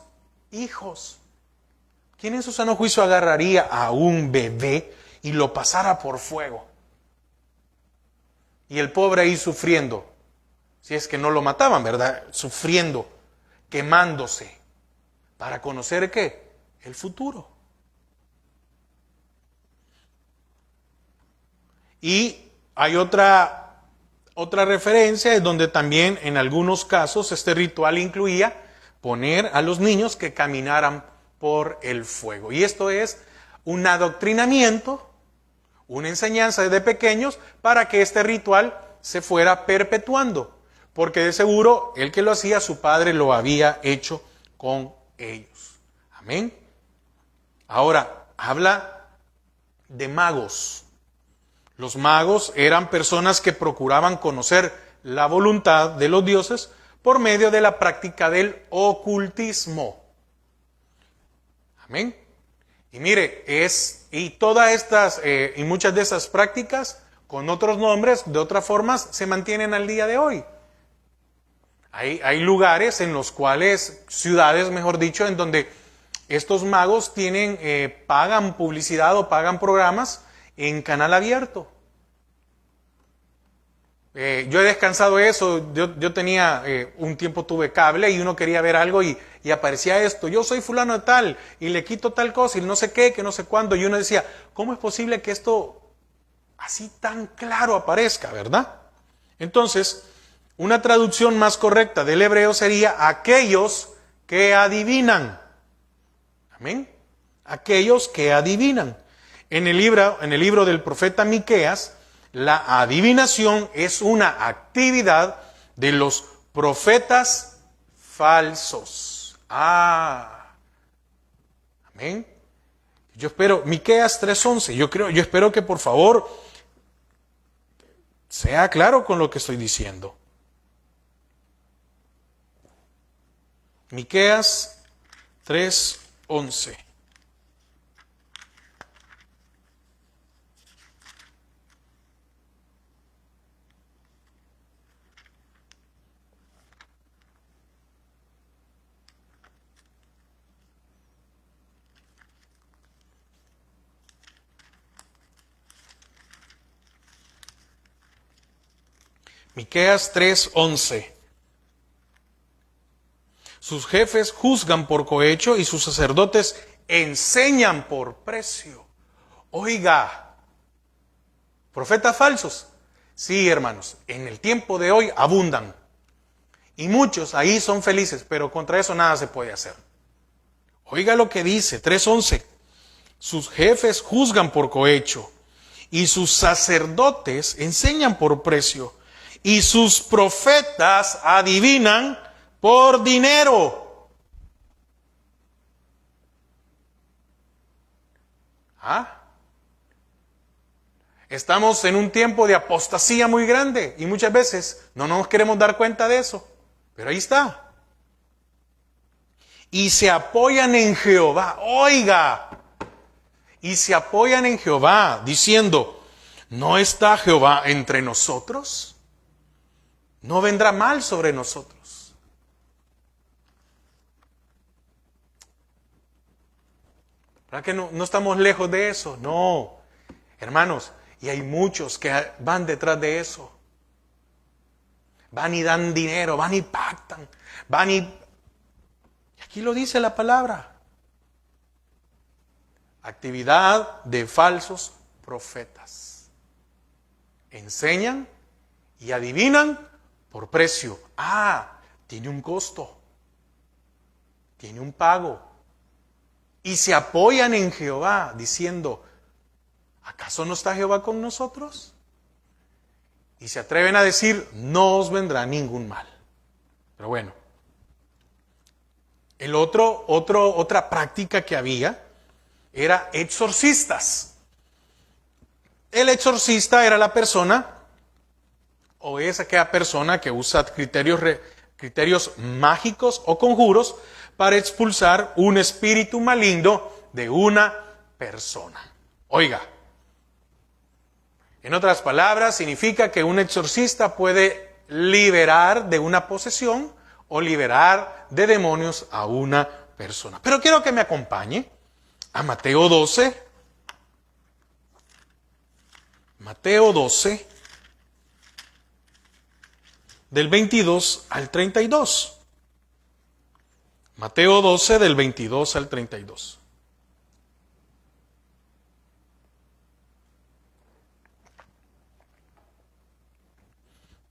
hijos. ¿Quién en su sano juicio agarraría a un bebé y lo pasara por fuego? Y el pobre ahí sufriendo, si es que no lo mataban, ¿verdad? Sufriendo, quemándose, para conocer ¿qué? El futuro. Y hay otra referencia, es donde también en algunos casos este ritual incluía poner a los niños que caminaran por el fuego. Y esto es un adoctrinamiento, una enseñanza desde pequeños para que este ritual se fuera perpetuando, porque de seguro el que lo hacía, su padre lo había hecho con ellos. Amén. Ahora, habla de magos. Los magos eran personas que procuraban conocer la voluntad de los dioses por medio de la práctica del ocultismo. Amén. Y mire, y todas estas, y muchas de esas prácticas, con otros nombres, de otras formas, se mantienen al día de hoy. Hay lugares en los cuales, ciudades mejor dicho, en donde estos magos pagan publicidad o pagan programas en canal abierto. Yo he descansado eso. Yo tenía, un tiempo tuve cable y uno quería ver algo y aparecía esto. Yo soy fulano de tal y le quito tal cosa y no sé qué, que no sé cuándo. Y uno decía, ¿cómo es posible que esto así tan claro aparezca, verdad? Entonces, una traducción más correcta del hebreo sería aquellos que adivinan. Amén. Aquellos que adivinan. En el libro del profeta Miqueas, la adivinación es una actividad de los profetas falsos. Amén. Yo espero, Miqueas 3:11, yo espero que por favor sea claro con lo que estoy diciendo. Miqueas 3:11. Miqueas 3:11. Sus jefes juzgan por cohecho y sus sacerdotes enseñan por precio. Oiga, profetas falsos. Sí, hermanos, en el tiempo de hoy abundan. Y muchos ahí son felices, pero contra eso nada se puede hacer. Oiga lo que dice, 3:11. Sus jefes juzgan por cohecho y sus sacerdotes enseñan por precio. Y sus profetas adivinan por dinero. Estamos en un tiempo de apostasía muy grande y muchas veces no nos queremos dar cuenta de eso. Pero ahí está. Y se apoyan en Jehová. Oiga. Y se apoyan en Jehová diciendo, ¿no está Jehová entre nosotros? No vendrá mal sobre nosotros. ¿Verdad que no estamos lejos de eso? No, hermanos, y hay muchos que van detrás de eso. Van y dan dinero, van y pactan, van y aquí lo dice la palabra. Actividad de falsos profetas. Enseñan y adivinan por precio. Tiene un costo, tiene un pago. Y se apoyan en Jehová diciendo, ¿acaso no está Jehová con nosotros? Y se atreven a decir, no os vendrá ningún mal. Pero bueno, otra práctica que había era exorcistas. El exorcista era la persona, o es aquella persona que usa criterios mágicos o conjuros para expulsar un espíritu maligno de una persona. Oiga, en otras palabras, significa que un exorcista puede liberar de una posesión o liberar de demonios a una persona. Pero quiero que me acompañe a Mateo 12. Mateo 12, del 22 al 32. Mateo 12, del 22 al 32.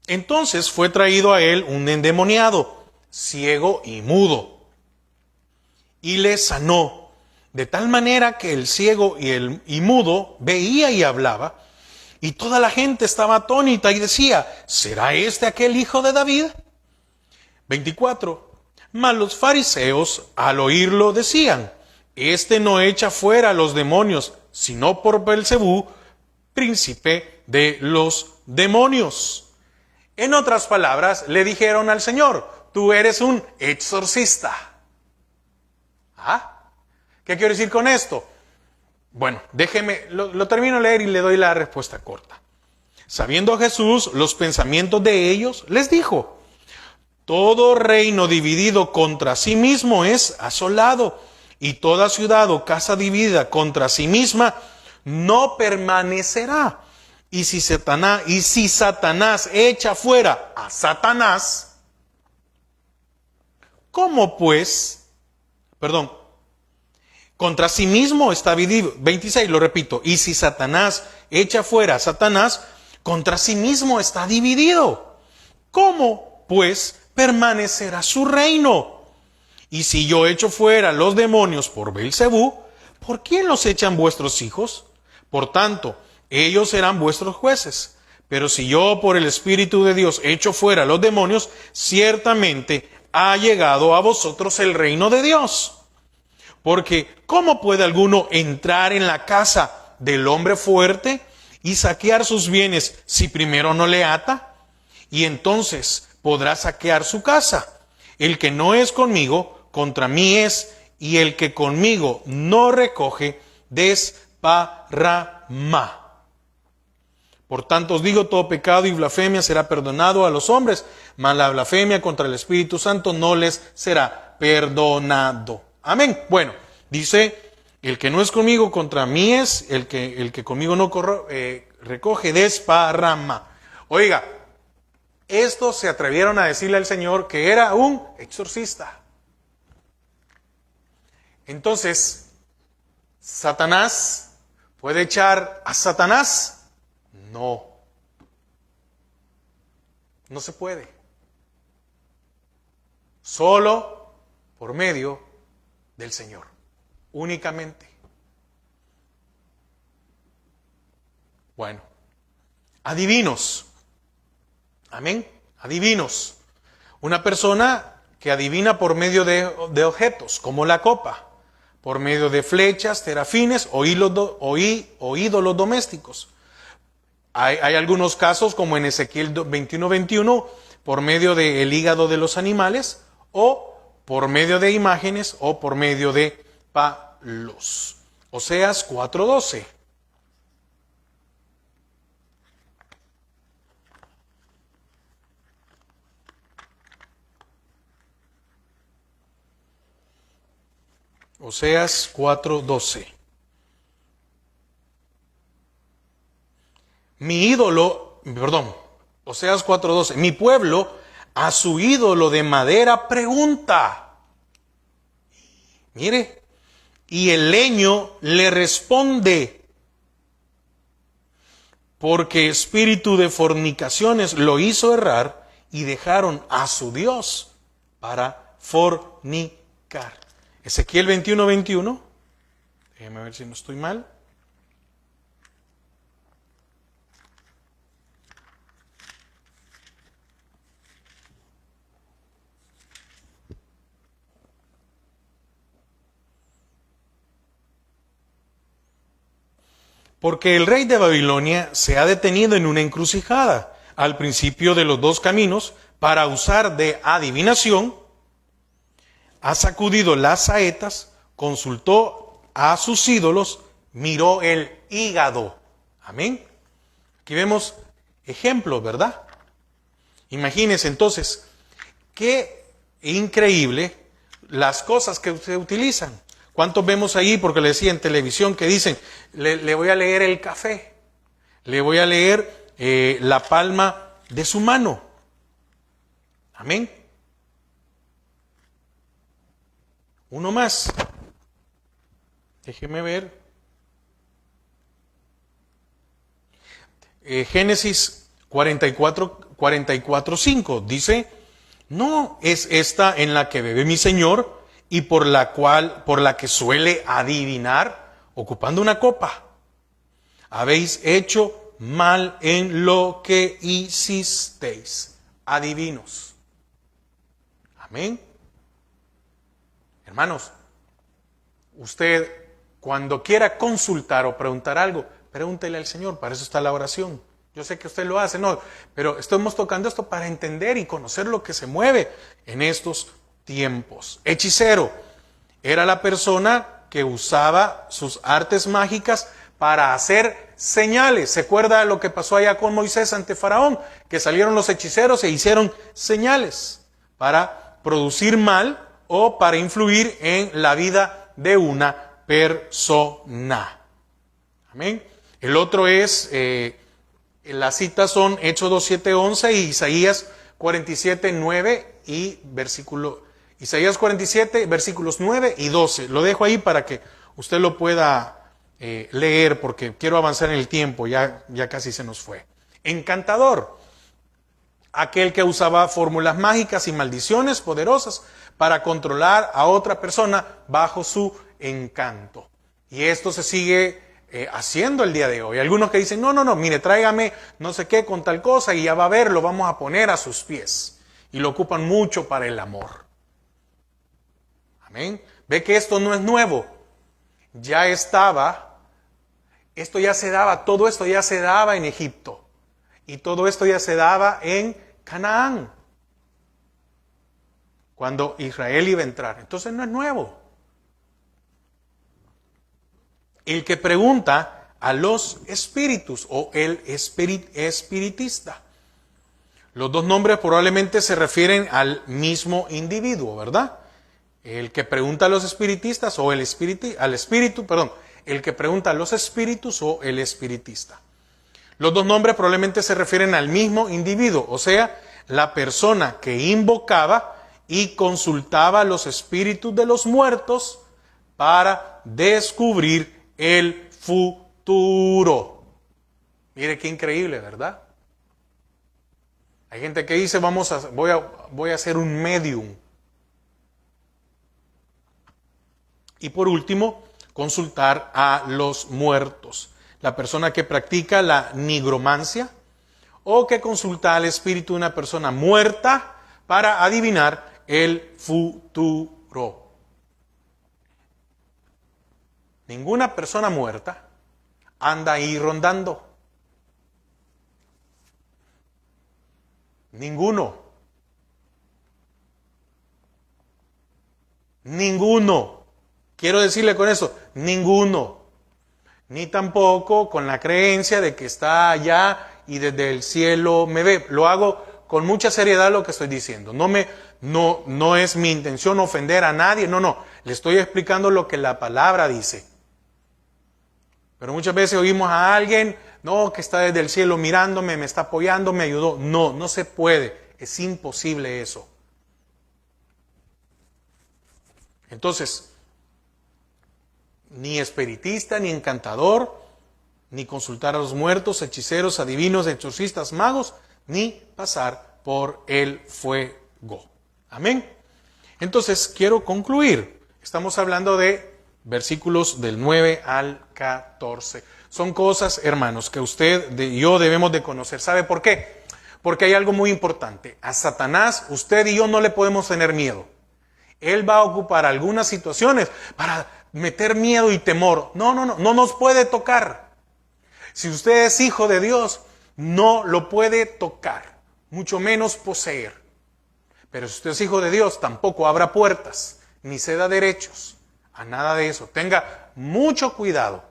Entonces fue traído a él un endemoniado, ciego y mudo, y le sanó, de tal manera que el ciego y mudo veía y hablaba, y toda la gente estaba atónita y decía, ¿será este aquel hijo de David? 24. Mas los fariseos al oírlo decían, este no echa fuera a los demonios, sino por Belcebú, príncipe de los demonios. En otras palabras, le dijeron al Señor, tú eres un exorcista. ¿Qué quiero decir con esto? Bueno, déjeme, lo termino de leer y le doy la respuesta corta. Sabiendo Jesús los pensamientos de ellos, les dijo, todo reino dividido contra sí mismo es asolado, y toda ciudad o casa dividida contra sí misma no permanecerá. Y si Satanás echa fuera a Satanás, ¿cómo pues? Contra sí mismo está dividido. 26, lo repito. Y si Satanás echa fuera a Satanás, contra sí mismo está dividido. ¿Cómo pues permanecerá su reino? Y si yo echo fuera los demonios por Belcebú, ¿por quién los echan vuestros hijos? Por tanto, ellos serán vuestros jueces. Pero si yo por el Espíritu de Dios echo fuera los demonios, ciertamente ha llegado a vosotros el reino de Dios. Porque ¿cómo puede alguno entrar en la casa del hombre fuerte y saquear sus bienes si primero no le ata? Y entonces podrá saquear su casa. El que no es conmigo, contra mí es, y el que conmigo no recoge, desparrama. Por tanto os digo, todo pecado y blasfemia será perdonado a los hombres, mas la blasfemia contra el Espíritu Santo no les será perdonado. Amén. Bueno, dice, el que no es conmigo, contra mí es, el que conmigo no recoge, desparrama. Oiga, estos se atrevieron a decirle al Señor que era un exorcista. Entonces, ¿Satanás puede echar a Satanás? No. No se puede. Solo por medio del Señor. Únicamente. Bueno. Adivinos. Amén. Adivinos. Una persona que adivina por medio de objetos, como la copa, por medio de flechas, terafines o ídolos domésticos. Hay algunos casos, como en Ezequiel 21:21, por medio del hígado de los animales, o por medio de imágenes, o por medio de palos. Oseas 4:12. Oseas 4:12. Oseas 4:12. Mi pueblo a su ídolo de madera pregunta. Mire, y el leño le responde, porque espíritu de fornicaciones lo hizo errar y dejaron a su Dios para fornicar. Ezequiel 21:21. Déjenme ver si no estoy mal. Porque el rey de Babilonia se ha detenido en una encrucijada, al principio de los dos caminos, para usar de adivinación, ha sacudido las saetas, consultó a sus ídolos, miró el hígado. Amén. Aquí vemos ejemplos, ¿verdad? Imagínense entonces, qué increíble las cosas que se utilizan. ¿Cuántos vemos ahí? Porque le decía en televisión que dicen, le voy a leer el café, le voy a leer la palma de su mano. Amén. Uno más. Déjeme ver. Génesis 44:5 dice, no es esta en la que bebe mi Señor y por la que suele adivinar, ocupando una copa. Habéis hecho mal en lo que hicisteis, adivinos. Amén. Hermanos, usted cuando quiera consultar o preguntar algo, pregúntele al Señor, para eso está la oración. Yo sé que usted lo hace, no, pero estamos tocando esto para entender y conocer lo que se mueve en estos tiempos. Hechicero era la persona que usaba sus artes mágicas para hacer señales. ¿Se acuerda lo que pasó allá con Moisés ante Faraón? Que salieron los hechiceros e hicieron señales para producir mal o para influir en la vida de una persona. Amén. El otro es, las citas son Hechos 2:7-11 y Isaías 47:9 y Isaías 47, versículos 9 y 12. Lo dejo ahí para que usted lo pueda leer porque quiero avanzar en el tiempo, ya casi se nos fue. Encantador, aquel que usaba fórmulas mágicas y maldiciones poderosas para controlar a otra persona bajo su encanto. Y esto se sigue haciendo el día de hoy. Algunos que dicen, no, mire, tráigame no sé qué con tal cosa y ya va a ver, lo vamos a poner a sus pies. Y lo ocupan mucho para el amor. Amén. Ve que esto no es nuevo. Ya estaba, esto ya se daba, todo esto ya se daba en Egipto. Y todo esto ya se daba en Canaán. Cuando Israel iba a entrar. Entonces no es nuevo. El que pregunta a los espíritus o el espiritista. Los dos nombres probablemente se refieren al mismo individuo, ¿verdad? El que pregunta a los espiritistas o el que pregunta a los espíritus o el espiritista. Los dos nombres probablemente se refieren al mismo individuo, o sea, la persona que invocaba y consultaba a los espíritus de los muertos para descubrir el futuro. Mire qué increíble, ¿verdad? Hay gente que dice, voy a ser un medium. Y por último, consultar a los muertos. La persona que practica la nigromancia o que consulta al espíritu de una persona muerta para adivinar el futuro. Ninguna persona muerta anda ahí rondando. Ninguno. Quiero decirle con eso, ninguno. Ni tampoco con la creencia de que está allá y desde el cielo me ve. Lo hago con mucha seriedad lo que estoy diciendo. No es mi intención ofender a nadie. No. le estoy explicando lo que la palabra dice. Pero muchas veces oímos a alguien, no, que está desde el cielo mirándome, me está apoyando, me ayudó. No, no se puede, es imposible eso. Entonces, ni espiritista, ni encantador, ni consultar a los muertos, hechiceros, adivinos, exorcistas, magos, ni pasar por el fuego. Amén. Entonces, quiero concluir. Estamos hablando de versículos del 9 al 14. Son cosas, hermanos, que usted y yo debemos de conocer. ¿Sabe por qué? Porque hay algo muy importante. A Satanás, usted y yo no le podemos tener miedo. Él va a ocupar algunas situaciones para meter miedo y temor. No nos puede tocar. Si usted es hijo de Dios, no lo puede tocar, mucho menos poseer. Pero si usted es hijo de Dios, tampoco abra puertas, ni ceda derechos, a nada de eso. Tenga mucho cuidado,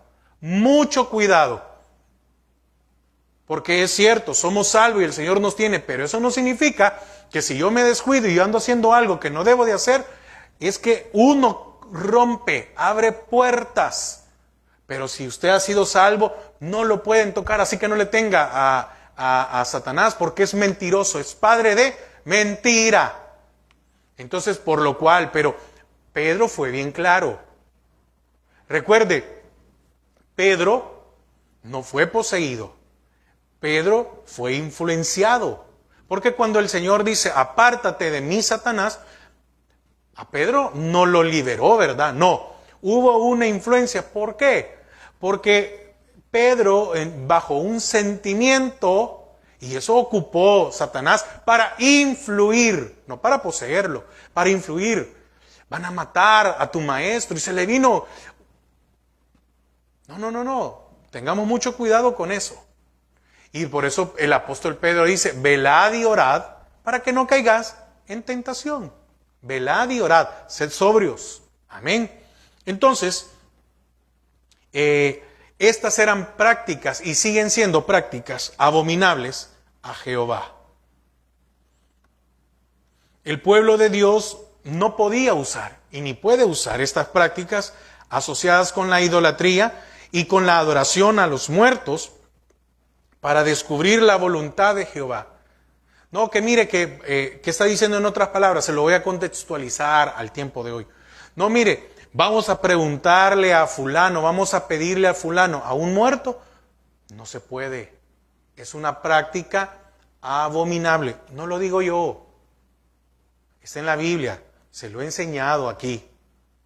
porque es cierto, somos salvos y el Señor nos tiene, pero eso no significa que si yo me descuido y yo ando haciendo algo que no debo de hacer, es que uno rompe, abre puertas. Pero si usted ha sido salvo, no lo pueden tocar, así que no le tenga a Satanás, porque es mentiroso, es padre de mentira. Entonces, por lo cual, pero Pedro fue bien claro. Recuerde, Pedro no fue poseído, Pedro fue influenciado. Porque cuando el Señor dice, apártate de mí, Satanás, a Pedro no lo liberó, ¿verdad? No, hubo una influencia. ¿Por qué? Porque Pedro, bajo un sentimiento, y eso ocupó Satanás para influir, no para poseerlo, para influir. Van a matar a tu maestro y se le vino. No. Tengamos mucho cuidado con eso. Y por eso el apóstol Pedro dice, velad y orad para que no caigas en tentación. Velad y orad, sed sobrios. Amén. Entonces, estas eran prácticas y siguen siendo prácticas abominables a Jehová. El pueblo de Dios no podía usar y ni puede usar estas prácticas asociadas con la idolatría y con la adoración a los muertos para descubrir la voluntad de Jehová. No, que mire que está diciendo en otras palabras, se lo voy a contextualizar al tiempo de hoy. No, mire, vamos a preguntarle a fulano, vamos a pedirle a fulano, ¿a un muerto? No se puede. Es una práctica abominable. No lo digo yo. Está en la Biblia. Se lo he enseñado aquí.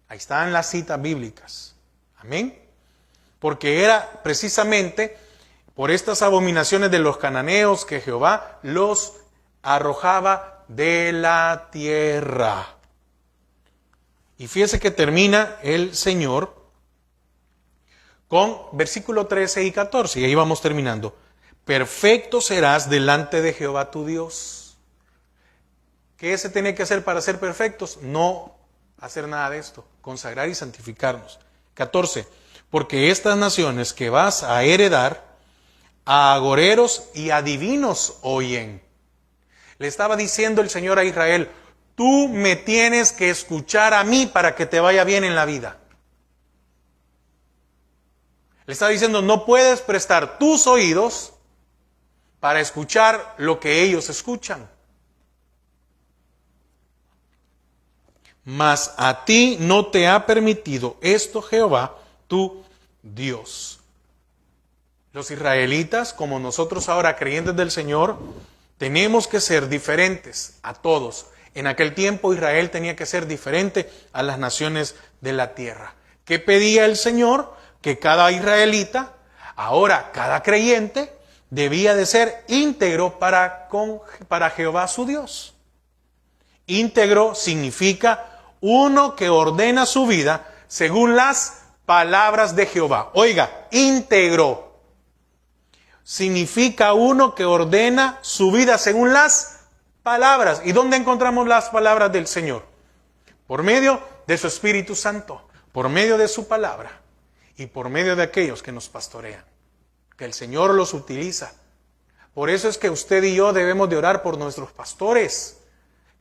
Ahí están las citas bíblicas. Amén. Porque era precisamente por estas abominaciones de los cananeos que Jehová los arrojaba de la tierra. Y fíjese que termina el Señor con versículo 13 y 14. Y ahí vamos terminando. Perfecto serás delante de Jehová tu Dios. ¿Qué se tiene que hacer para ser perfectos? No hacer nada de esto. Consagrar y santificarnos. 14. Porque estas naciones que vas a heredar, a agoreros y adivinos oyen. Le estaba diciendo el Señor a Israel, tú me tienes que escuchar a mí para que te vaya bien en la vida. Le estaba diciendo, no puedes prestar tus oídos para escuchar lo que ellos escuchan. Mas a ti no te ha permitido esto Jehová, tu Dios. Los israelitas, como nosotros ahora creyentes del Señor, tenemos que ser diferentes a todos. En aquel tiempo Israel tenía que ser diferente a las naciones de la tierra. ¿Qué pedía el Señor? Que cada israelita, ahora cada creyente, debía de ser íntegro para Jehová su Dios. Íntegro significa uno que ordena su vida según las palabras de Jehová. Oiga, íntegro significa uno que ordena su vida según las palabras. ¿Y dónde encontramos las palabras del Señor? Por medio de su Espíritu Santo, por medio de su palabra y por medio de aquellos que nos pastorean, que el Señor los utiliza. Por eso es que usted y yo debemos de orar por nuestros pastores.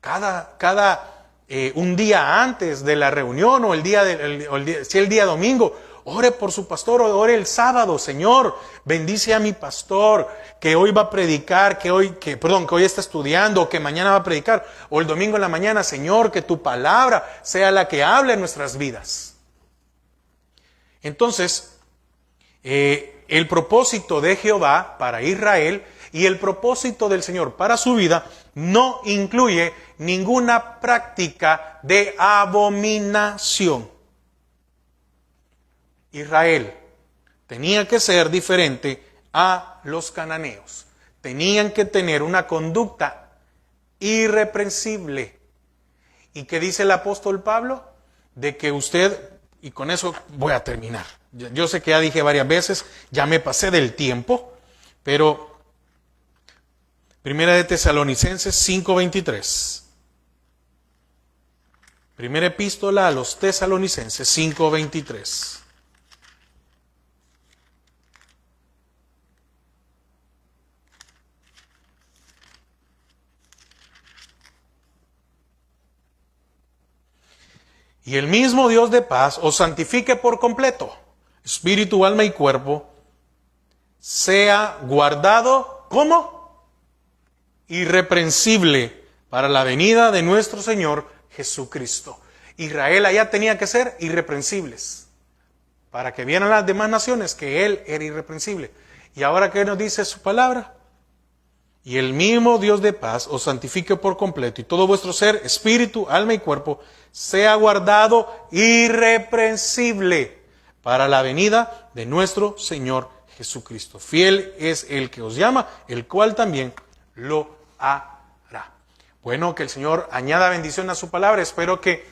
Cada un día antes de la reunión o si el día domingo, ore por su pastor, o ore el sábado. Señor, bendice a mi pastor que hoy va a predicar, que hoy está estudiando, que mañana va a predicar, o el domingo en la mañana. Señor, que tu palabra sea la que hable en nuestras vidas. Entonces, el propósito de Jehová para Israel y el propósito del Señor para su vida no incluye ninguna práctica de abominación. Israel tenía que ser diferente a los cananeos. Tenían que tener una conducta irreprensible. ¿Y qué dice el apóstol Pablo? De que usted, y con eso voy a terminar. Yo sé que ya dije varias veces, ya me pasé del tiempo, pero Primera de Tesalonicenses 5:23. Primera epístola a los Tesalonicenses 5:23. Y el mismo Dios de paz os santifique por completo, espíritu, alma y cuerpo, sea guardado, ¿cómo? Irreprensible para la venida de nuestro Señor Jesucristo. Israel allá tenía que ser irreprensibles, para que vieran las demás naciones que Él era irreprensible. Y ahora, ¿qué nos dice su palabra? Y el mismo Dios de paz os santifique por completo, y todo vuestro ser, espíritu, alma y cuerpo, sea guardado irreprensible para la venida de nuestro Señor Jesucristo. Fiel es el que os llama, el cual también lo hará. Bueno, que el Señor añada bendición a su palabra. Espero que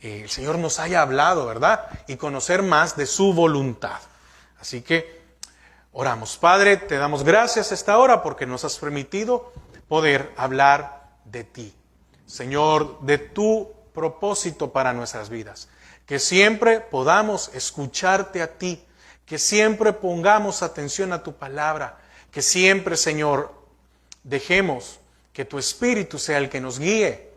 el Señor nos haya hablado, ¿verdad? Y conocer más de su voluntad. Así que oramos. Padre, te damos gracias a esta hora porque nos has permitido poder hablar de ti. Señor, de tu propósito para nuestras vidas. Que siempre podamos escucharte a ti. Que siempre pongamos atención a tu palabra. Que siempre, Señor, dejemos que tu Espíritu sea el que nos guíe.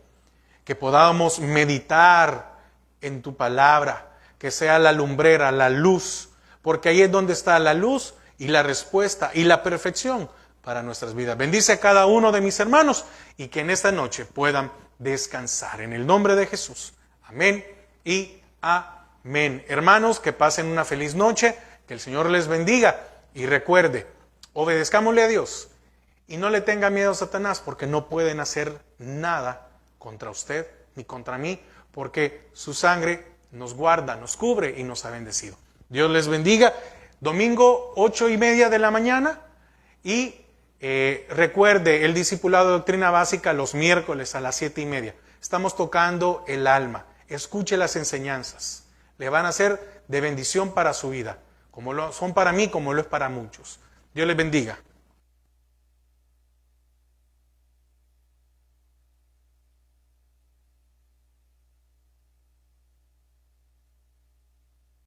Que podamos meditar en tu palabra. Que sea la lumbrera, la luz. Porque ahí es donde está la luz y la respuesta y la perfección para nuestras vidas. Bendice a cada uno de mis hermanos y que en esta noche puedan descansar. En el nombre de Jesús. Amén y amén. Hermanos, que pasen una feliz noche. Que el Señor les bendiga. Y recuerde, obedezcámosle a Dios. Y no le tenga miedo a Satanás, porque no pueden hacer nada contra usted ni contra mí, porque su sangre nos guarda, nos cubre y nos ha bendecido. Dios les bendiga. Domingo 8:30 de la mañana. Y recuerde el discipulado de doctrina básica los miércoles a las 7:30. Estamos tocando el alma. Escuche las enseñanzas. Le van a ser de bendición para su vida, como lo son para mí, como lo es para muchos. Dios les bendiga.